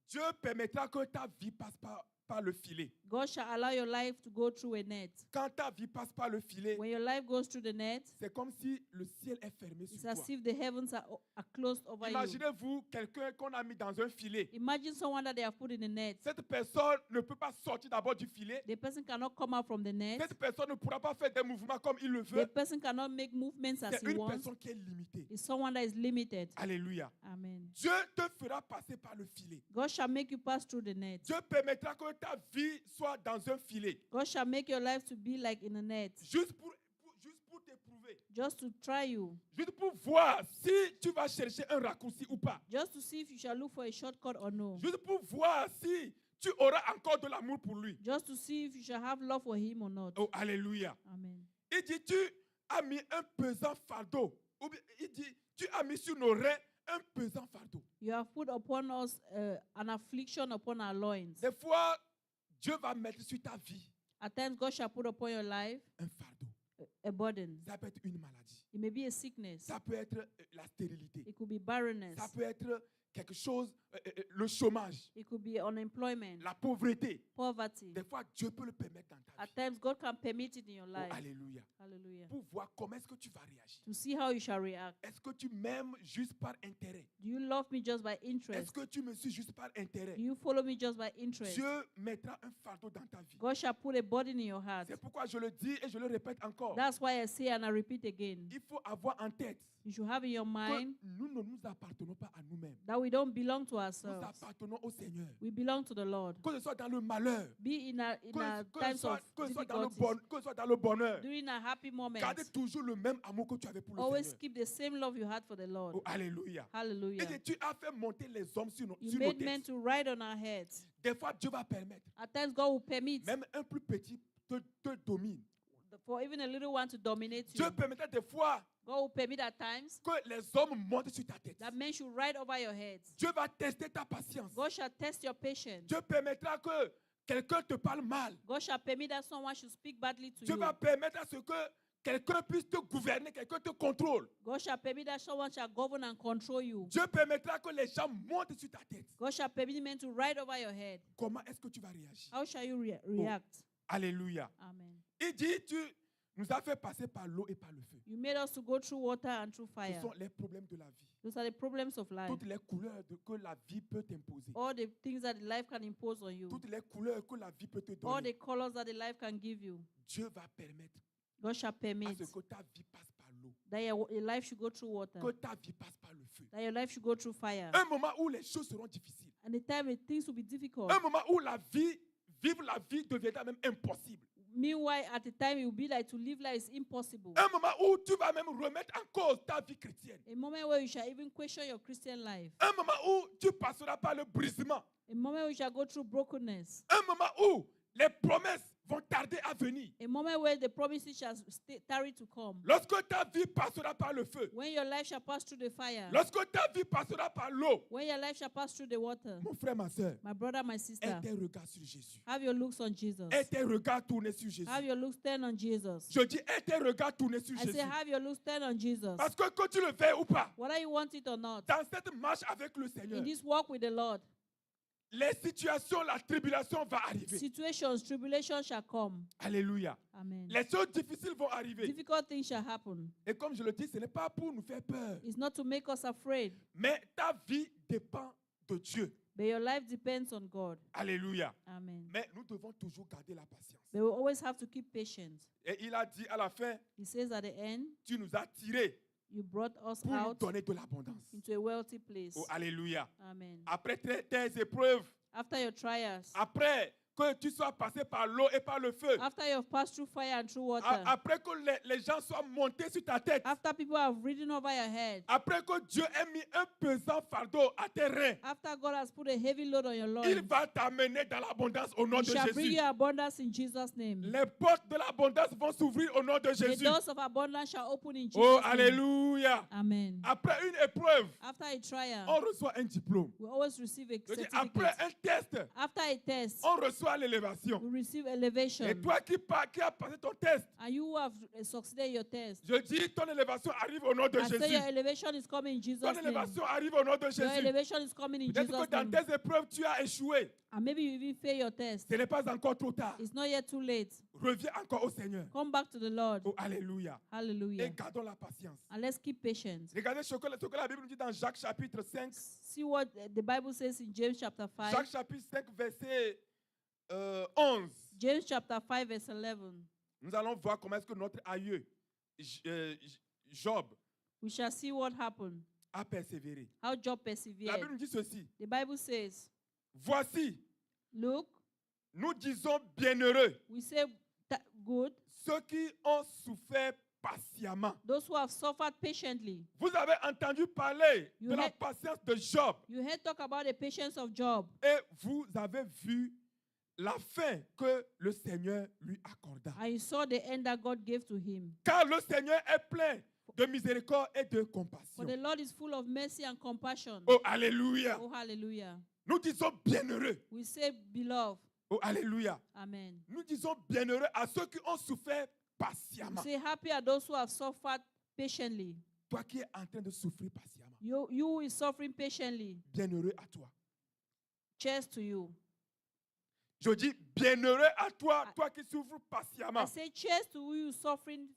Dieu permettra que ta vie passe par le filet. God shall allow your life to go through a net. Quand ta vie passe par le filet, When your life goes through the net, c'est comme si le ciel est fermé it's sur as toi. if the heavens are closed over you. Imaginez-vous quelqu'un qu'on a mis dans un filet. Imagine someone that they have put in a net. Cette personne ne peut pas sortir d'abord du filet. The person cannot come out from the net. Cette personne ne pourra pas faire des mouvements comme il le The veut. person cannot make movements as C'est he une wants. personne qui est limitée. It's someone that is limited. Alléluia. Amen. Dieu te fera passer par le filet. God shall make you pass through the net. Dieu permettra que ta vie soit dans un filet. God shall make your life to be like in a net. Juste pour t'éprouver. Just to try you. Juste pour voir si tu vas chercher un raccourci ou pas. Just to see if you shall look for a shortcut or no. Juste pour voir si tu auras encore de l'amour pour lui. Just to see if you shall have love for him or not. Oh, alléluia. Amen. Il dit, tu as mis un pesant fardeau. Ou bien, il dit, tu as mis sur nos reins un pesant fardeau. You have put upon us an affliction upon our loins. Des fois, Dieu va mettre sur ta vie At times, God shall put upon your life un fardeau. a burden. Ça peut être une maladie. It may be a sickness. Ça peut être la stérilité. It could be barrenness. Ça peut être quelque chose, le chômage, It could be unemployment, la pauvreté. poverty. Des fois, Dieu peut le permettre dans ta At vie. times, God can permit it in your Oh, life. alléluia. Hallelujah. Pour voir comment est-ce que tu vas réagir. To see how you shall react. Est-ce que tu m'aimes juste par intérêt? Do you love me just by Est-ce interest? que tu me suis juste par intérêt? Do you follow me just by interest? Dieu mettra un fardeau dans ta vie. God shall put a burden in your heart. C'est pourquoi je le dis et je le répète encore. That's why I say and I repeat again. Il faut avoir en tête You should have in your que mind nous ne nous appartenons pas à nous-mêmes. that we don't belong to Nous ourselves. appartenons au Seigneur. We belong to the Lord. Que ce soit dans le malheur, Be in our que ce times soit, of que ce soit dans le difficulties. que ce soit dans le bonheur. During our happy moments, Gardez toujours le même amour que tu avais pour le always Seigneur. keep the same love you had for the Lord. Oh, alléluia. Et Hallelujah. tu as fait monter les hommes sur nos, You sur nos made men têtes. to ride on our heads. Des fois, Dieu va permettre. At times, God will permit Même un plus petit te domine. for even a little one to dominate Dieu you. permettra des fois God will permit at times que les hommes montent sur ta tête. that men should ride over your heads. Dieu va tester ta patience. God shall test your patience. Dieu permettra que quelqu'un te parle mal. God shall permit that someone should speak badly to Dieu you. va permettre à ce que quelqu'un puisse te gouverner, quelqu'un te contrôle. God shall permit that someone shall govern and control you. Dieu permettra que les gens montent sur ta tête. God shall permit men to ride over your head. Comment est-ce que tu vas réagir? How shall you react? Alléluia. Amen. Il dit, tu nous as fait passer par l'eau et par le feu. You made us to go through water and through Ce fire. sont les problèmes de la vie. Those are the problems of life. Toutes les couleurs que la vie peut t'imposer. All the things that life can impose on you. Toutes les couleurs que la vie peut te All donner. the colors that the life can give you. Dieu va permettre God shall à permit ce que ta vie passe par l'eau. that your life should go through water. Que ta vie passe par le feu. That your life should go through fire. Un moment où les choses seront difficiles. And the time when things will be difficult. Un moment où vivre la vie deviendra même impossible. Meanwhile, at the time, it will be like to live life is impossible. Un moment où tu vas même remettre en cause ta vie chrétienne. A moment where you shall even question your Christian life. Un moment où tu passeras par le brisement. A moment where you shall go through brokenness. Un moment où les promesses vont tarder à venir. A moment where the promises shall tarry to come. Lorsque ta vie passera par le feu. When your life shall pass through the fire. Lorsque ta vie passera par l'eau. When your life shall pass through the water. Mon frère, ma soeur, My brother, my sister, aie tes regards sur Jésus. have your looks on Jesus. Aie tes regards tournés sur Jésus. Have your looks turned on Jesus. Je dis, aie tes regards tournés sur I say, Jésus. have your looks turned on Jesus. Parce que tu le fais ou pas, Whether you want it or not, dans cette marche avec le Seigneur, in this walk with the Lord, les situations, la tribulation va arriver. situations, tribulations shall come. Alléluia. Amen. Les choses difficiles vont arriver. Difficult things shall happen. Et comme je le dis, ce n'est pas pour nous faire peur. It's not to make us afraid, Mais ta vie dépend de Dieu. but your life depends on God. Alléluia. Amen. Mais nous devons toujours garder la patience. But we always have to keep patient. Et il a dit à la fin, He says at the end, tu nous as tirés you brought us pour nous out donner de l'abondance. into a wealthy place. Oh, alléluia. Amen. Après tes épreuves, After your trials, après que tu sois passé par l'eau et par le feu, after you have passed through fire and through water, après que les gens soient montés sur ta tête, after people have ridden over your head, après que Dieu ait mis un pesant fardeau à tes reins, after God has put a heavy load on your il loins, va t'amener dans l'abondance au nom He de shall bring Jésus. you abundance in Jesus' name. Les portes de l'abondance vont s'ouvrir au nom de The Jésus. doors of abundance shall open in Jesus' Oh, name. alléluia. Amen. Après une épreuve, After a trial, on reçoit un diplôme. we always receive a Je dis, après certificate. un test, After a test, on reçoit reçois l'élévation. will receive elevation. Et toi qui as passé ton test, And you who have succeeded your test, je dis ton élévation arrive au nom de I say your Jésus. elevation is coming in Jesus' Ton name. élévation arrive au nom de Your Jésus. elevation is coming in Peut-être que Jesus' dans name. tes épreuves, tu as échoué. And maybe you even fail your test. Ce n'est pas encore trop tard. It's not yet too late. Reviens encore au Seigneur. Come back to the Lord. Oh, alléluia. Et Hallelujah. gardons la patience. And let's keep patient. Regardez ce que la Bible nous dit dans Jacques chapitre 5. See what the Bible says in James chapter 5. Jacques chapitre 5, verset 11. James chapter 5, verse 11. Nous allons voir comment est-ce que notre aïeux, Job, We shall see what happened. a persévéré. How Job La persevered. Bible nous dit ceci. The Bible says, Voici, look, nous disons bienheureux we say good, ceux qui ont souffert patiemment. those who have suffered patiently. Vous avez entendu parler You de la had- patience de Job You heard talk about the patience of Job, et vous avez vu la fin que le Seigneur lui accorda. and you saw the end that God gave to him. Car le Seigneur est plein de miséricorde et de For compassion. the Lord is full of mercy and compassion. Oh, alléluia. Oh, hallelujah. Nous disons bienheureux. We say beloved. Oh, alléluia. Amen. Nous disons bienheureux à ceux qui ont souffert We patiemment. say happy are those who have suffered patiently. Toi qui es en train de souffrir patiemment, You who is suffering patiently. bienheureux à toi. Cheers to you. Je dis bienheureux à toi, toi qui souffres I patiemment. say cheers to you suffering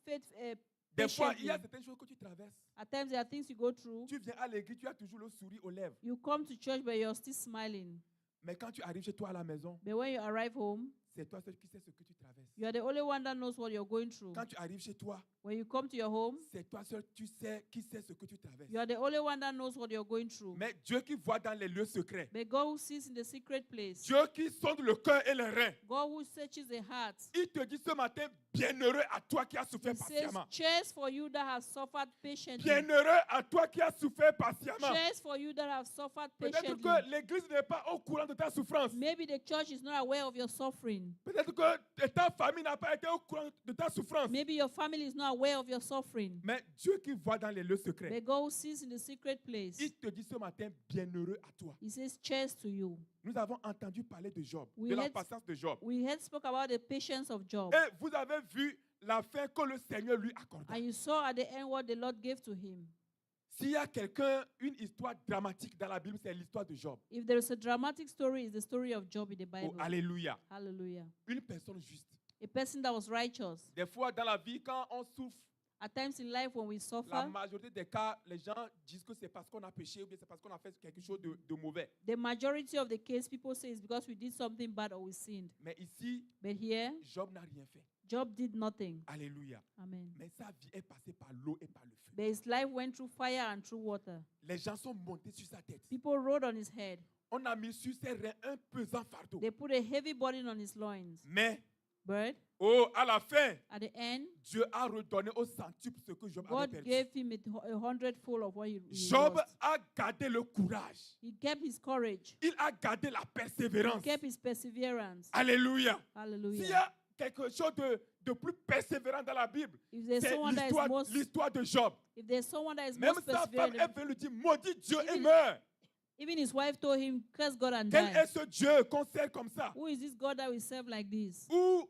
Des fois, il y a patiently. certaines choses que tu traverses. At times there are things you go through. Tu viens à l'église, tu as toujours le sourire aux lèvres. You come to church but you're still smiling. Mais quand tu arrives chez toi à la maison, But when you arrive home, c'est toi seul qui sais ce que tu traverses. you are the only one that knows what you're going through. Quand tu arrives chez toi, When you come to your home, c'est toi seul qui sais ce que tu traverses. you are the only one that knows what you're going through. Mais Dieu qui voit dans les lieux secrets, But God who sees in the secret place, Dieu qui sonde le cœur et les reins, God who searches the heart, il te dit ce matin, bienheureux à toi qui as souffert He says, patiemment. cheers for you that have suffered patiently. Bienheureux à toi qui as souffert patiemment. Cheers for you that have suffered Peut-être patiently. que l'église n'est pas au courant de ta souffrance. Maybe the church is not aware of your suffering. Peut-être que ta famille n'a pas été au courant de ta souffrance. Maybe your family is not aware of your suffering. Mais Dieu qui voit dans les lieux secrets, But God who sees in the secret place, il te dit ce matin, bienheureux à toi. He says, cheers to you. Nous avons entendu parler de Job, We de la had- patience de Job. We had spoke about the patience of Job. Et vous avez vu la fin que le Seigneur lui accorda. And you saw at the end what the Lord gave to him. S'il y a une histoire dramatique dans la Bible, c'est l'histoire de Job. If there is a dramatic story, it's the story of Job in the Oh, Bible. alléluia. Hallelujah. Une personne juste. A person that was righteous. Des fois, dans la vie, quand on souffre, At times in life when we la suffer, majorité des cas, les gens disent que c'est parce qu'on a péché ou bien c'est parce qu'on a fait quelque chose de mauvais. the majority of the case people say it's because we did something bad or we sinned. Mais ici, But here, Job n'a rien fait. Job did nothing. Alléluia. Amen. Mais sa vie est passée par l'eau et par le feu. But his life went through fire and through water. Les gens sont montés sur sa tête. People rode on his head. On a mis sur ses reins un pesant fardeau. They put a heavy burden on his loins. Mais, But à la fin, at the end, Dieu a redonné au centuple ce que Job avait God perdu. gave him a hundredfold of what he Job lost. a gardé le courage. He kept his courage. Il a gardé la persévérance. Kept his perseverance. Alléluia. S'il y Hallelujah. a quelque chose de plus persévérant dans la Bible, If there's c'est someone that is most, l'histoire de Job. if there's someone that is Même most sa femme perseverant, est venue lui dire, maudit Dieu et Even- meurt. even his wife told him, curse God and Quel die. est ce Dieu qu'on sert comme ça? Who is this God that we serve like this? Où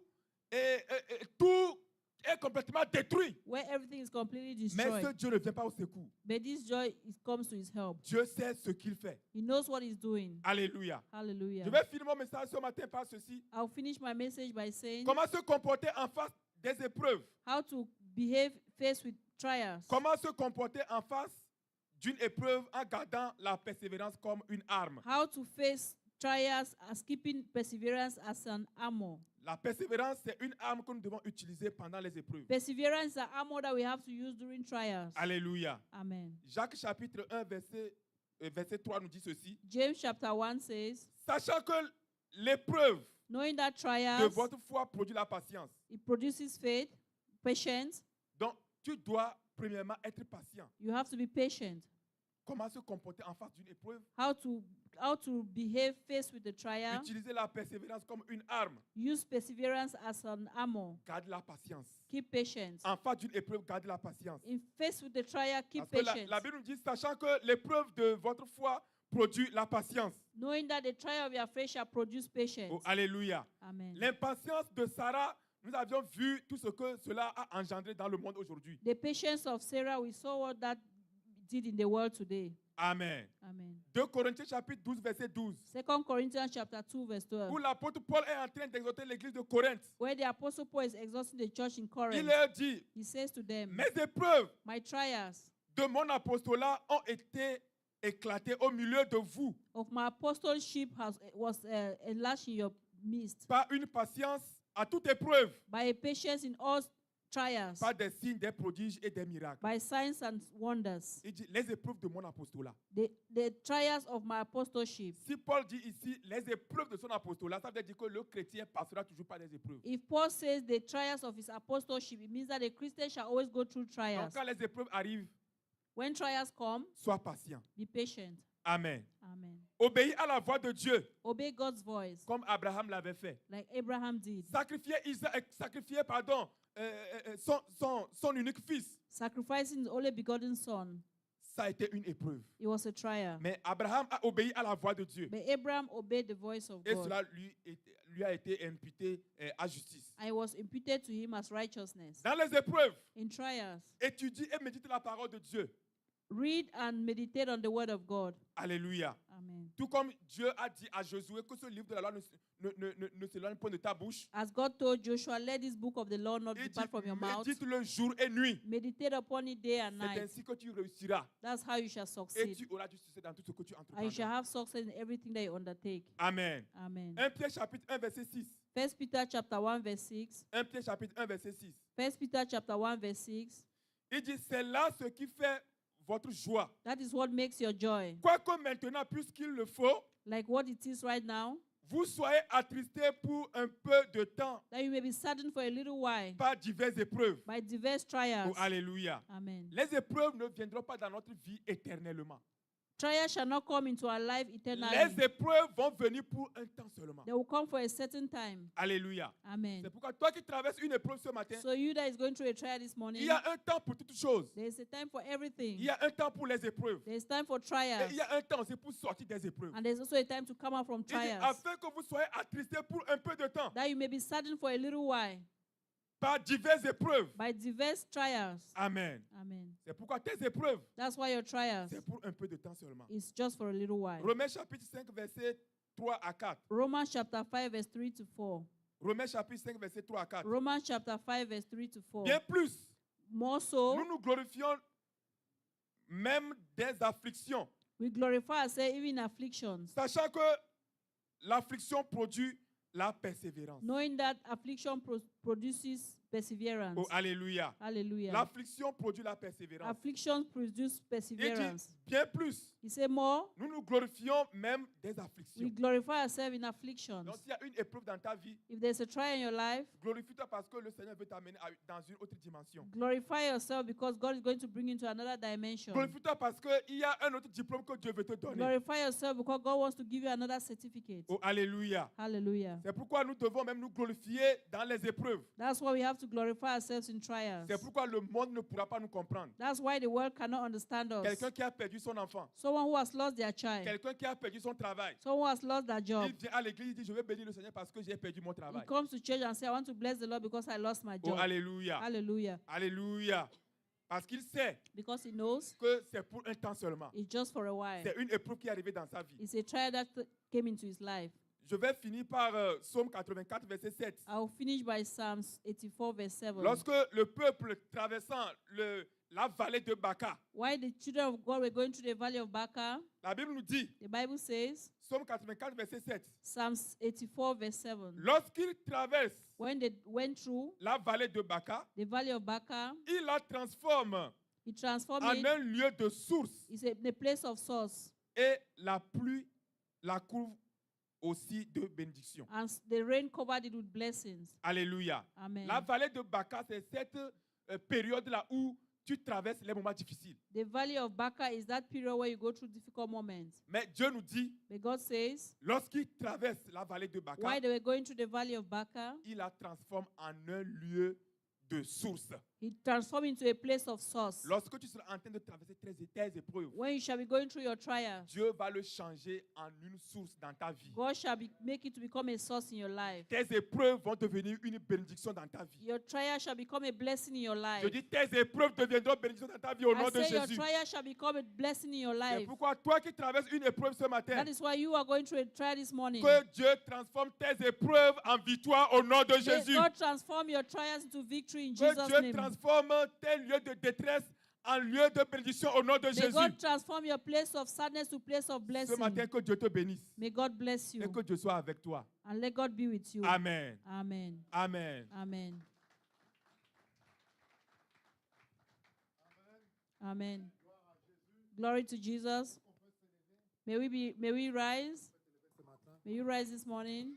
tout est complètement détruit. Where everything is completely Mais ce destroyed. Dieu ne vient pas au secours. But this joy comes to his help. Dieu sait ce qu'il fait. He knows what he's doing. Alléluia. Hallelujah. Je vais finir mon message ce matin par ceci. I'll finish my message by saying Comment se comporter en face des épreuves? how to behave faced with trials. Comment se comporter en face d'une épreuve en gardant la persévérance comme une arme? How to face trials as keeping perseverance as an armor. La persévérance, c'est une arme que nous devons utiliser pendant les épreuves. Perseverance is an armor that we have to use during trials. Alléluia. Amen. Jacques chapitre 1, verset 3 nous dit ceci. James chapter 1 says, Sachant que l'épreuve knowing that de trials, votre foi produit la patience. it produces faith, patience. Donc, tu dois premièrement être patient. You have to be patient. Comment se comporter en face d'une épreuve? How to behave faced with the trial. Utiliser la persévérance comme une arme. Use perseverance as an armor. Garde la patience. Keep patience. En face d'une épreuve, garde la patience. In face with the trial, keep Parce que patience. la Bible nous dit, sachant que l'épreuve de votre foi produit la patience. knowing that the trial of your faith shall produce patience. Oh, alléluia. Amen. L'impatience de Sarah, nous avions vu tout ce que cela a engendré dans le monde aujourd'hui. The patience of Sarah, we saw what that did in the world today. Amen. Amen. 2 Corinthiens chapitre 12, verset 12. 2 Corinthians chapter 2, verse 12. Où l'apôtre Paul est en train d'exhorter l'église de Corinthe. Where the apostle Paul is exhorting the church in Il Corinth. leur dit, He says to them, mes épreuves my trials de mon apostolat ont été éclatées au milieu de vous of my apostleship was enlarged in your midst par une patience à toute épreuve, by a patience in all trials, par des signes, des prodiges et des miracles. by signs and wonders. Il dit les épreuves de mon apostolat. The trials of my apostleship. Si Paul dit ici les épreuves de son apostolat, ça veut dire que le chrétien passera toujours par des épreuves. If Paul says the trials of his apostleship, it means that the Christian shall always go through Donc trials. quand les épreuves arrivent, When trials come, sois patient. be patient. Amen. Amen. Obéis à la voix de Dieu, Obey God's voice, comme Abraham l'avait fait. like Abraham did. Sacrifier son unique fils. Sacrificing his only begotten son, Ça a été une épreuve. it was a trial. Mais Abraham a obéi à la voix de Dieu. But Abraham obeyed the voice of Et God, cela lui a été imputé à justice. and it was imputed to him as righteousness. Dans les épreuves, In trials, étudie et médite la parole de Dieu. read and meditate on the word of God. Alléluia. Amen. Tout comme Dieu a dit à Josué que ce livre de la loi ne s'éloigne point de ta bouche. As God told Joshua, let this book of the law not Il dit, depart from your mouth. médite-le jour et nuit. Meditate upon it day and C'est night. ainsi que tu réussiras. That's how you shall Et succeed. tu auras du succès dans tout ce que tu And you shall entreprendras. have success in everything that you undertake. Amen. Amen. 1 Pierre chapitre 1 verset 6. 1 Peter chapter 1 verse 6. 1 Pierre chapitre 1 verset 6. 1 Peter chapter 1 verse 6. Il dit, c'est là ce qui fait votre joie. That is what makes your joy. Quoique maintenant, puisqu'il le faut, Like what it is right now, vous soyez attristés pour un peu de temps that you may be saddened for a little while par diverses épreuves. by diverse trials. Oh, alléluia. Amen. Les épreuves ne viendront pas dans notre vie éternellement. Trials shall not come into our life eternally. Les épreuves vont venir pour un temps seulement. They will come for a certain time. Alléluia. Amen. C'est pourquoi toi qui traverses une épreuve ce matin, So you that is going through a trial this morning, il y a un temps pour toutes choses. there is a time for Il everything. y a un temps pour les épreuves. There is time for Et trials. il y a un temps aussi pour sortir des épreuves. And there's also a time to come out from Il dit, trials. afin que vous soyez attristés pour un peu de temps That you may be saddened for a little while par diverses épreuves. by diverse trials. Amen. Amen. C'est pourquoi tes épreuves, That's why your trials c'est pour un peu de temps seulement. is just for a little while. Romains chapitre 5, verset 3 à 4. Romans chapter 5 verse 3 to 4. Romains chapitre 5, verset 3 à 4. Romans chapter 5 verse 3 to 4. Bien plus, More so, nous nous glorifions même des afflictions, we glorify ourselves even in afflictions, sachant que l'affliction produit la persévérance. knowing that affliction produces perseverance. Oh, alléluia. Hallelujah. L'affliction produit la persévérance. Afflictions produce Il perseverance. dit, bien plus, He said more, nous nous glorifions même des we afflictions. glorify ourselves in afflictions. Donc, s'il y a une épreuve dans ta vie, If there's a trial in your life, glorifie-toi parce que le Seigneur veut t'amener dans une autre dimension. glorify yourself because God is going to bring you into another dimension. Glorifie-toi parce qu'il y a un autre diplôme que Dieu veut te donner. Glorify yourself because God wants to give you another certificate. Oh, alléluia. Hallelujah. C'est pourquoi nous devons même nous glorifier dans les épreuves. That's why we have to glorify ourselves in trials. C'est pourquoi le monde ne pourra pas nous comprendre. That's why the world cannot understand us. Quelqu'un qui a perdu son enfant, Someone who has lost their child, quelqu'un qui a perdu son travail, someone who has lost their job, il vient à l'église, il dit, je vais bénir le Seigneur parce que j'ai perdu mon he travail. comes to church and says, I want to bless the Lord because I lost my Oh, job. alléluia. Hallelujah. Alléluia. Parce qu'il sait Because he knows que c'est pour un temps seulement. it's just for a while. C'est une épreuve qui est arrivée dans sa vie. It's a trial that came into his life. Je vais finir par Psaume 84, verset 7. I'll finish by Psalms 84, verse 7. Lorsque le peuple traversant la vallée de Baca, While the children of God were going through the valley of Baca, la Bible nous dit, the Bible says, Psaume 84, verset 7, Psalms 84, verse 7, lorsqu'il traverse when they went through la vallée de Baca, the valley of Baca, il la transforme he transformed en it. un lieu de source It's a place of source. et la pluie la couvre aussi de bénédiction. And the rain covered it with blessings. Alléluia. Amen. La vallée de Baca, c'est cette période-là où tu traverses les moments difficiles. The valley of Baca is that period where you go through difficult moments. Mais Dieu nous dit, But God says, lorsqu'il traverse la vallée de Baca, while they were going through the valley of Baca, il la transforme en un lieu de source. He transformed into a place of source. Lorsque tu seras en train de traverser tes épreuves, When you shall be going through your trials, Dieu va le changer en une source dans ta vie. God shall make it to become a source in your life. Tes épreuves vont devenir une bénédiction dans ta vie. Your trials shall become a blessing in your life. Je dis, tes épreuves deviendront bénédiction dans ta vie au nom I de say your Jésus. trials shall become a blessing in your C'est life. pourquoi toi qui traverses une épreuve ce matin, That is why you are going through a trial this morning. que Dieu transforme tes épreuves en victoire au nom de May Jésus. God transform your trials into victory in Que Jesus' Dieu name. transforme tes lieux de détresse en lieu de bénédiction au nom de May Jésus. God transform your place of sadness to place of Ce blessing. matin, que Dieu te bénisse May God bless et you que Dieu soit avec toi. and let God be with you. Amen. Amen. Amen. Amen. Amen. Glory to Jesus. May we rise? May you rise this morning?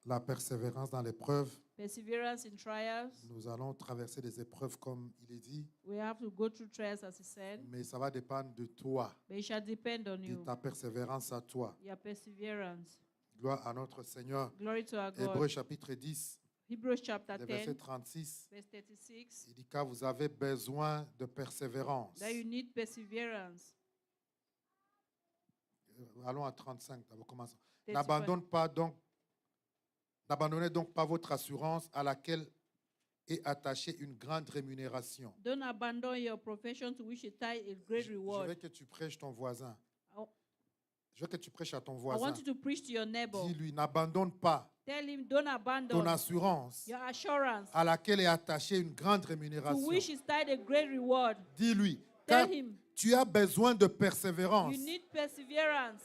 La persévérance dans l'épreuve. Perseverance in trials. Nous allons traverser des épreuves comme il est dit, We have to go through trials as he said, mais ça va dépendre de toi, but it shall depend on de you. ta persévérance à toi. Your perseverance. Gloire à notre Seigneur. Glory to our Hébreux God. chapitre 10, Hebrews chapter le 10, verset 36, verse 36. il dit car vous avez besoin de persévérance. That you need perseverance. Allons à 35, d'abord commençons. 35. N'abandonnez donc pas votre assurance à laquelle est attachée une grande rémunération. Don't abandon your profession to which you tie a great Je reward. veux que tu prêches ton voisin. I Je veux que tu prêches à ton I voisin. want you to preach to your neighbor. Dis-lui, n'abandonne pas Tell him, don't ton abandon assurance your assurance à laquelle est attachée une grande to rémunération. which is tied a great reward. Dis-lui, Tell car him, tu as besoin de persévérance. you need perseverance.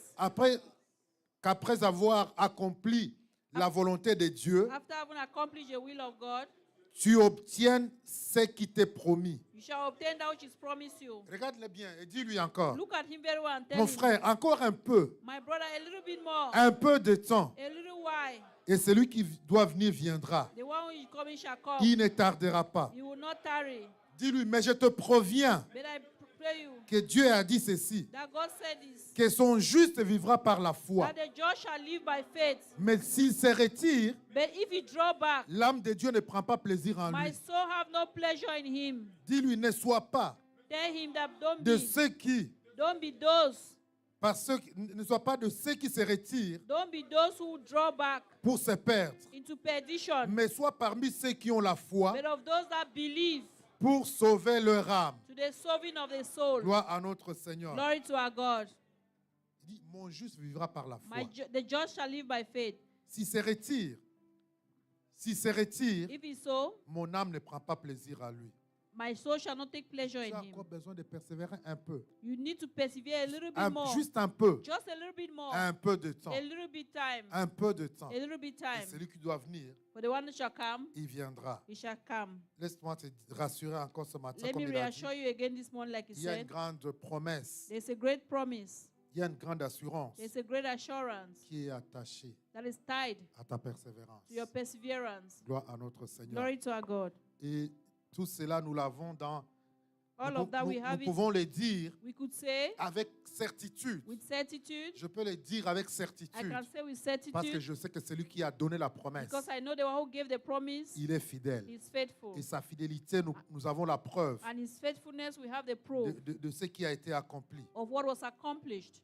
Qu'après avoir accompli la volonté de Dieu, After having accomplished the will of God, tu obtiennes ce qui t'est promis. you shall obtain that which is promised you. Regarde-le bien et dis-lui encore. Look at him very well and tell Mon him, frère, encore un peu, my brother, a little bit more, un peu de temps. a little while. Et celui qui doit venir viendra. The one who is coming shall come. Il ne tardera pas. He will not tarry. Dis-lui, mais je te proviens But I pray you que Dieu a dit ceci, that God said this, que son juste vivra par la foi. that the just shall live by faith. Mais s'il se retire, But if he draw back, l'âme de Dieu ne prend pas plaisir en my lui. soul have no pleasure in him. Dis-lui, ne sois pas Tell him that don't de be, ceux qui, don't be those, ne sois pas de ceux qui se retirent don't be those who draw back pour se perdre, into perdition, mais sois parmi ceux qui ont la foi but of those that believe pour sauver leur âme. to the saving of the soul. Gloire à notre Seigneur. Glory to our God. Il dit, mon juste vivra par la foi. The just shall live by faith. S'il se retire, If he so, mon âme ne prend pas plaisir à lui. my soul shall not take pleasure Tu in as him. encore besoin de persévérer un peu. You need to persevere a little bit more. Juste un peu. Just a little bit more. Un peu de temps. A little bit time. Un peu de temps. A little bit Et time. celui qui doit venir, For the one that shall come, il viendra. he shall come. Laisse-moi te rassurer encore ce matin, Let comme me il a dit. reassure you again this morning, like he Il y a une said. grande promesse, There's a great promise. il y a une grande assurance There's a great assurance qui est attachée that is tied à ta persévérance. to your perseverance. Gloire à notre Seigneur. Glory to our God. Et tout cela, nous l'avons dans... All Nous, of that we nous have it. pouvons le dire We could say avec certitude. with certitude. Je peux le dire avec I certitude. can say with Parce que certitude je sais que celui qui a donné la promesse, because I know the one who gave the promise il est fidèle. is faithful. Et sa fidélité, nous avons la preuve And his faithfulness, we have the proof de ce qui a été accompli. of what was accomplished.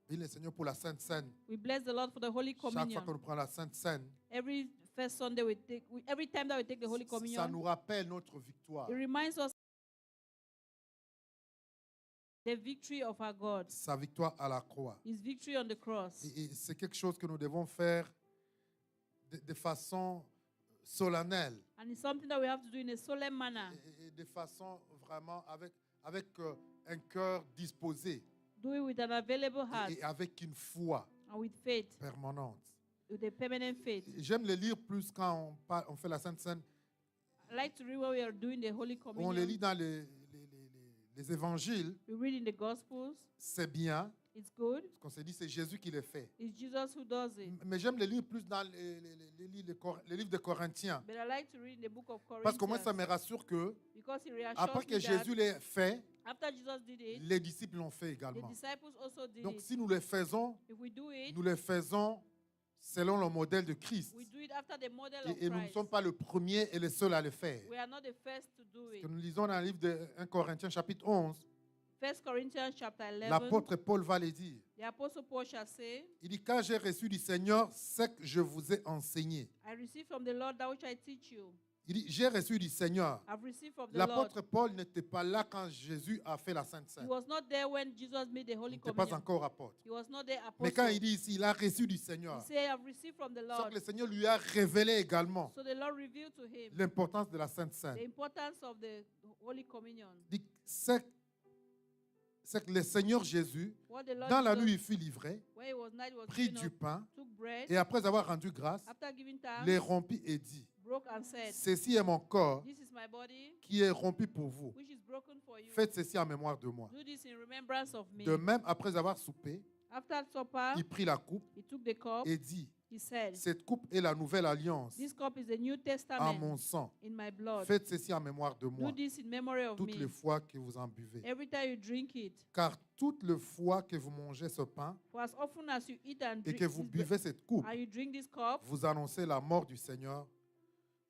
Et le Seigneur pour la Sainte Seine. We bless the Lord for the Holy Chaque fois Communion. que nous prenons la Sainte Seine, Every first Sunday every time that we take the Holy ça Communion, nous rappelle notre victoire. it reminds us the victory of our God, Sa victoire à la croix. his victory on the cross. Et c'est quelque chose que nous devons faire de façon solennelle. And it's something that we have to do in a solemn manner. Et de façon vraiment avec un cœur disposé. Do it with an available heart Et avec une foi and with faith, permanente. with a permanent faith. J'aime le lire plus quand on fait la Sainte Seine. I like to read when we are doing the Holy On le Communion. lit dans les évangiles. We read in the Gospels. C'est bien. It's good. Parce qu'on s'est dit c'est Jésus qui le fait. It's Jesus who does it. Mais j'aime le lire plus dans les livres de Corinthiens. But I like to read in the book of Parce qu'au moins ça Corinthians me rassure que because it reassures après que me that Jésus l'ait fait, after Jesus did it, les disciples l'ont fait the également. disciples also did Donc it. si nous le faisons, If we do it, nous le faisons selon le modèle de Christ. We do it after the model of Et nous ne Christ. sommes pas le premier et le seul à le faire. We are not the first to do it. Que nous lisons dans le livre de 1 Corinthiens chapitre 11, 1 Corinthians chapter 11, l'apôtre Paul va le dire. the apostle Paul shall say, Il dit, quand j'ai reçu du Seigneur ce que je vous ai enseigné. I received from the Lord that which I teach you. Il dit, j'ai reçu du Seigneur. I've received from the Lord. L'apôtre Paul n'était pas là quand Jésus a fait la Sainte He Seine. was not there when Jesus made the Il Holy n'était pas Communion. encore apôtre. He was not there Mais apostle. quand il dit ici, il a reçu du He Seigneur. said, I've received from the C'est Lord. que le Seigneur lui a révélé également So the Lord revealed to him l'importance de la Sainte the Seine. importance of the Holy Communion. Il dit, c'est que le Seigneur Jésus, What the Lord dans la Jesus, nuit, il fut livré, when it was night, he was prit giving du up, pain, took bread, et après avoir rendu grâce, after giving thanks, les rompit et dit, broke and said, ceci est mon corps this is my body, qui est rompu pour vous. which is broken for you. Faites ceci en mémoire de moi. Do this in remembrance of me. De même, après avoir soupé, After supper, il prit la coupe he took the cup. et dit, He said, cette coupe est la nouvelle alliance this cup is the New en Testament mon sang. in my blood. Faites ceci en mémoire de Do moi, this in memory of toutes les me. fois que vous en buvez. Every time you drink it. Car toutes les fois que vous mangez ce pain For as often as you eat and et drink que vous this buvez cette coupe, and you drink this cup, vous annoncez la mort du Seigneur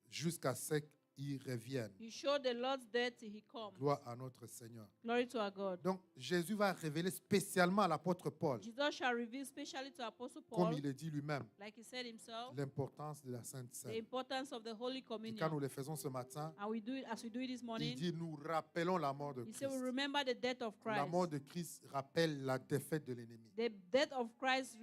jusqu'à ce qu'il revienne. you show the Lord's death till he comes. Gloire à notre Seigneur. Glory to our God. Donc, Jésus va révéler spécialement à l'apôtre Paul, Jesus shall reveal specially to Apostle comme Paul, il le dit lui-même, like he said himself, l'importance de la Sainte the Seine. importance of the Holy Et quand Communion. nous le faisons ce matin, And we do it as we do it this il morning. dit, nous rappelons la mort de He said, we Christ. remember the death of La Christ. mort de Christ rappelle la défaite de l'ennemi. The death of Christ,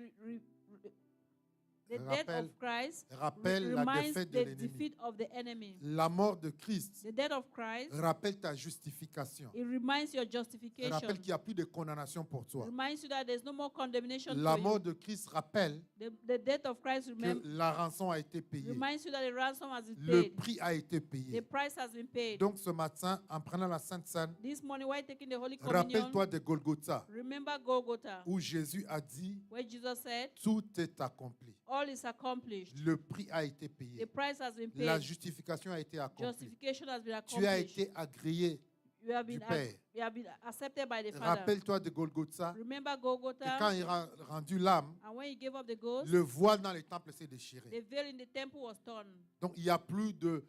the death of Christ Rappelle la reminds défaite de the l'ennemi. defeat of the enemy. La mort de Christ The death of Christ, rappelle ta justification. it reminds your Rappelle justification. qu'il n'y a plus de condamnation pour toi. Reminds you that there's no more condemnation La for mort you. de Christ rappelle The death of Christ que la rançon a été payée. reminds you that the ransom has been Le paid. prix a été The payé. price has been paid. Donc ce matin, en prenant la Sainte Seine, This morning, while taking the Holy Communion, rappelle-toi de Golgotha, remember Golgotha, où Jésus a dit, where Jesus said, tout est accompli. all is accomplished. Le prix a été The payé. price has been La paid. justification a été accomplie. Justification has been Tu as accomplished. été agréé You have been, du Père. you have been accepted by the Father. Rappelle-toi de Golgotha, Remember que quand Golgotha, il a rendu l'âme, and when he gave up the ghost, le voile dans les temples s'est déchiré. the veil in the temple was torn. Donc il n'y a plus de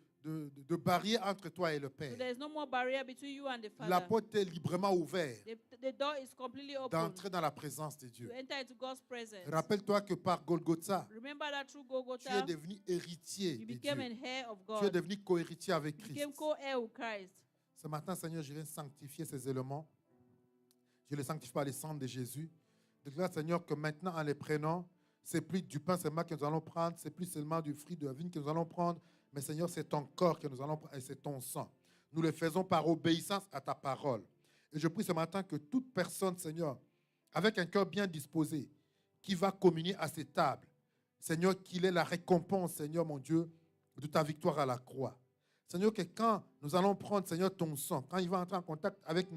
barrière entre toi et le So Père. there is no more barrier between you and the La Father. porte est librement ouverte The door is completely open d'entrer dans la présence de to Dieu. enter into God's presence. Rappelle-toi que par Golgotha, Remember that through tu es Golgotha, devenu héritier you de became Dieu. an heir of Tu es God. devenu cohéritier avec You became Christ. co-heir with Christ. Ce matin, Seigneur, je viens sanctifier ces éléments. Je les sanctifie par les sang de Jésus. Déclare, Seigneur, que maintenant, en les prenant, c'est plus du pain seulement que nous allons prendre, c'est plus seulement du fruit de la vigne que nous allons prendre, mais Seigneur, c'est ton corps que nous allons prendre et c'est ton sang. Nous le faisons par obéissance à ta parole. Et je prie ce matin que toute personne, Seigneur, avec un cœur bien disposé, qui va communier à ces tables, Seigneur, qu'il ait la récompense, Seigneur, mon Dieu, de ta victoire à la croix. Seigneur, que quand nous allons prendre, Seigneur, ton sang, quand il va entrer en contact avec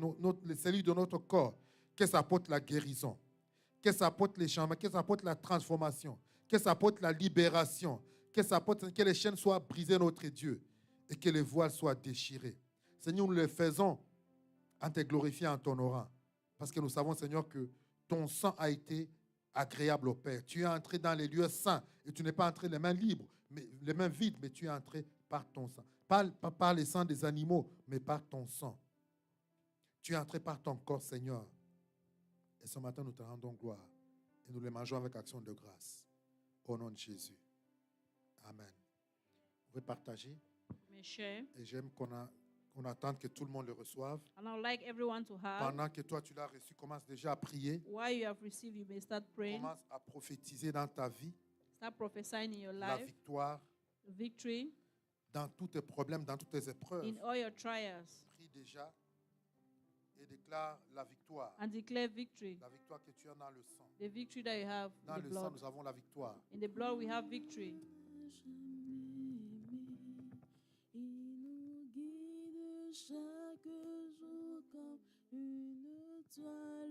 les cellules de notre corps, que ça apporte la guérison, que ça apporte les changements, que ça apporte la transformation, que ça apporte la libération, que ça apporte que les chaînes soient brisées, notre Dieu, et que les voiles soient déchirées. Seigneur, nous le faisons en te glorifiant, en t'honorant, parce que nous savons, Seigneur, que ton sang a été agréable au Père. Tu es entré dans les lieux saints et tu n'es pas entré les mains libres, mais les mains vides, mais tu es entré par ton sang. Pas par les sangs des animaux, mais par ton sang. Tu es entré par ton corps, Seigneur. Et ce matin, nous te rendons gloire. Et nous les mangeons avec action de grâce. Au nom de Jésus. Amen. Vous pouvez partager. May share. Et j'aime qu'on attende que tout le monde le reçoive. And I would like everyone to have. Pendant que toi, tu l'as reçu, commence déjà à prier. While you have received, you may start praying. Commence à prophétiser dans ta vie Start prophesying in your la life. victoire Victory dans tous tes problèmes, dans toutes tes épreuves. in all your trials. Prie déjà et déclare la victoire. And declare victory. La victoire que tu as dans le sang. The victory that you have Dans in the le sang, blood. nous avons la victoire. In the blood we have victory. Il nous guide chaque jour comme une toile.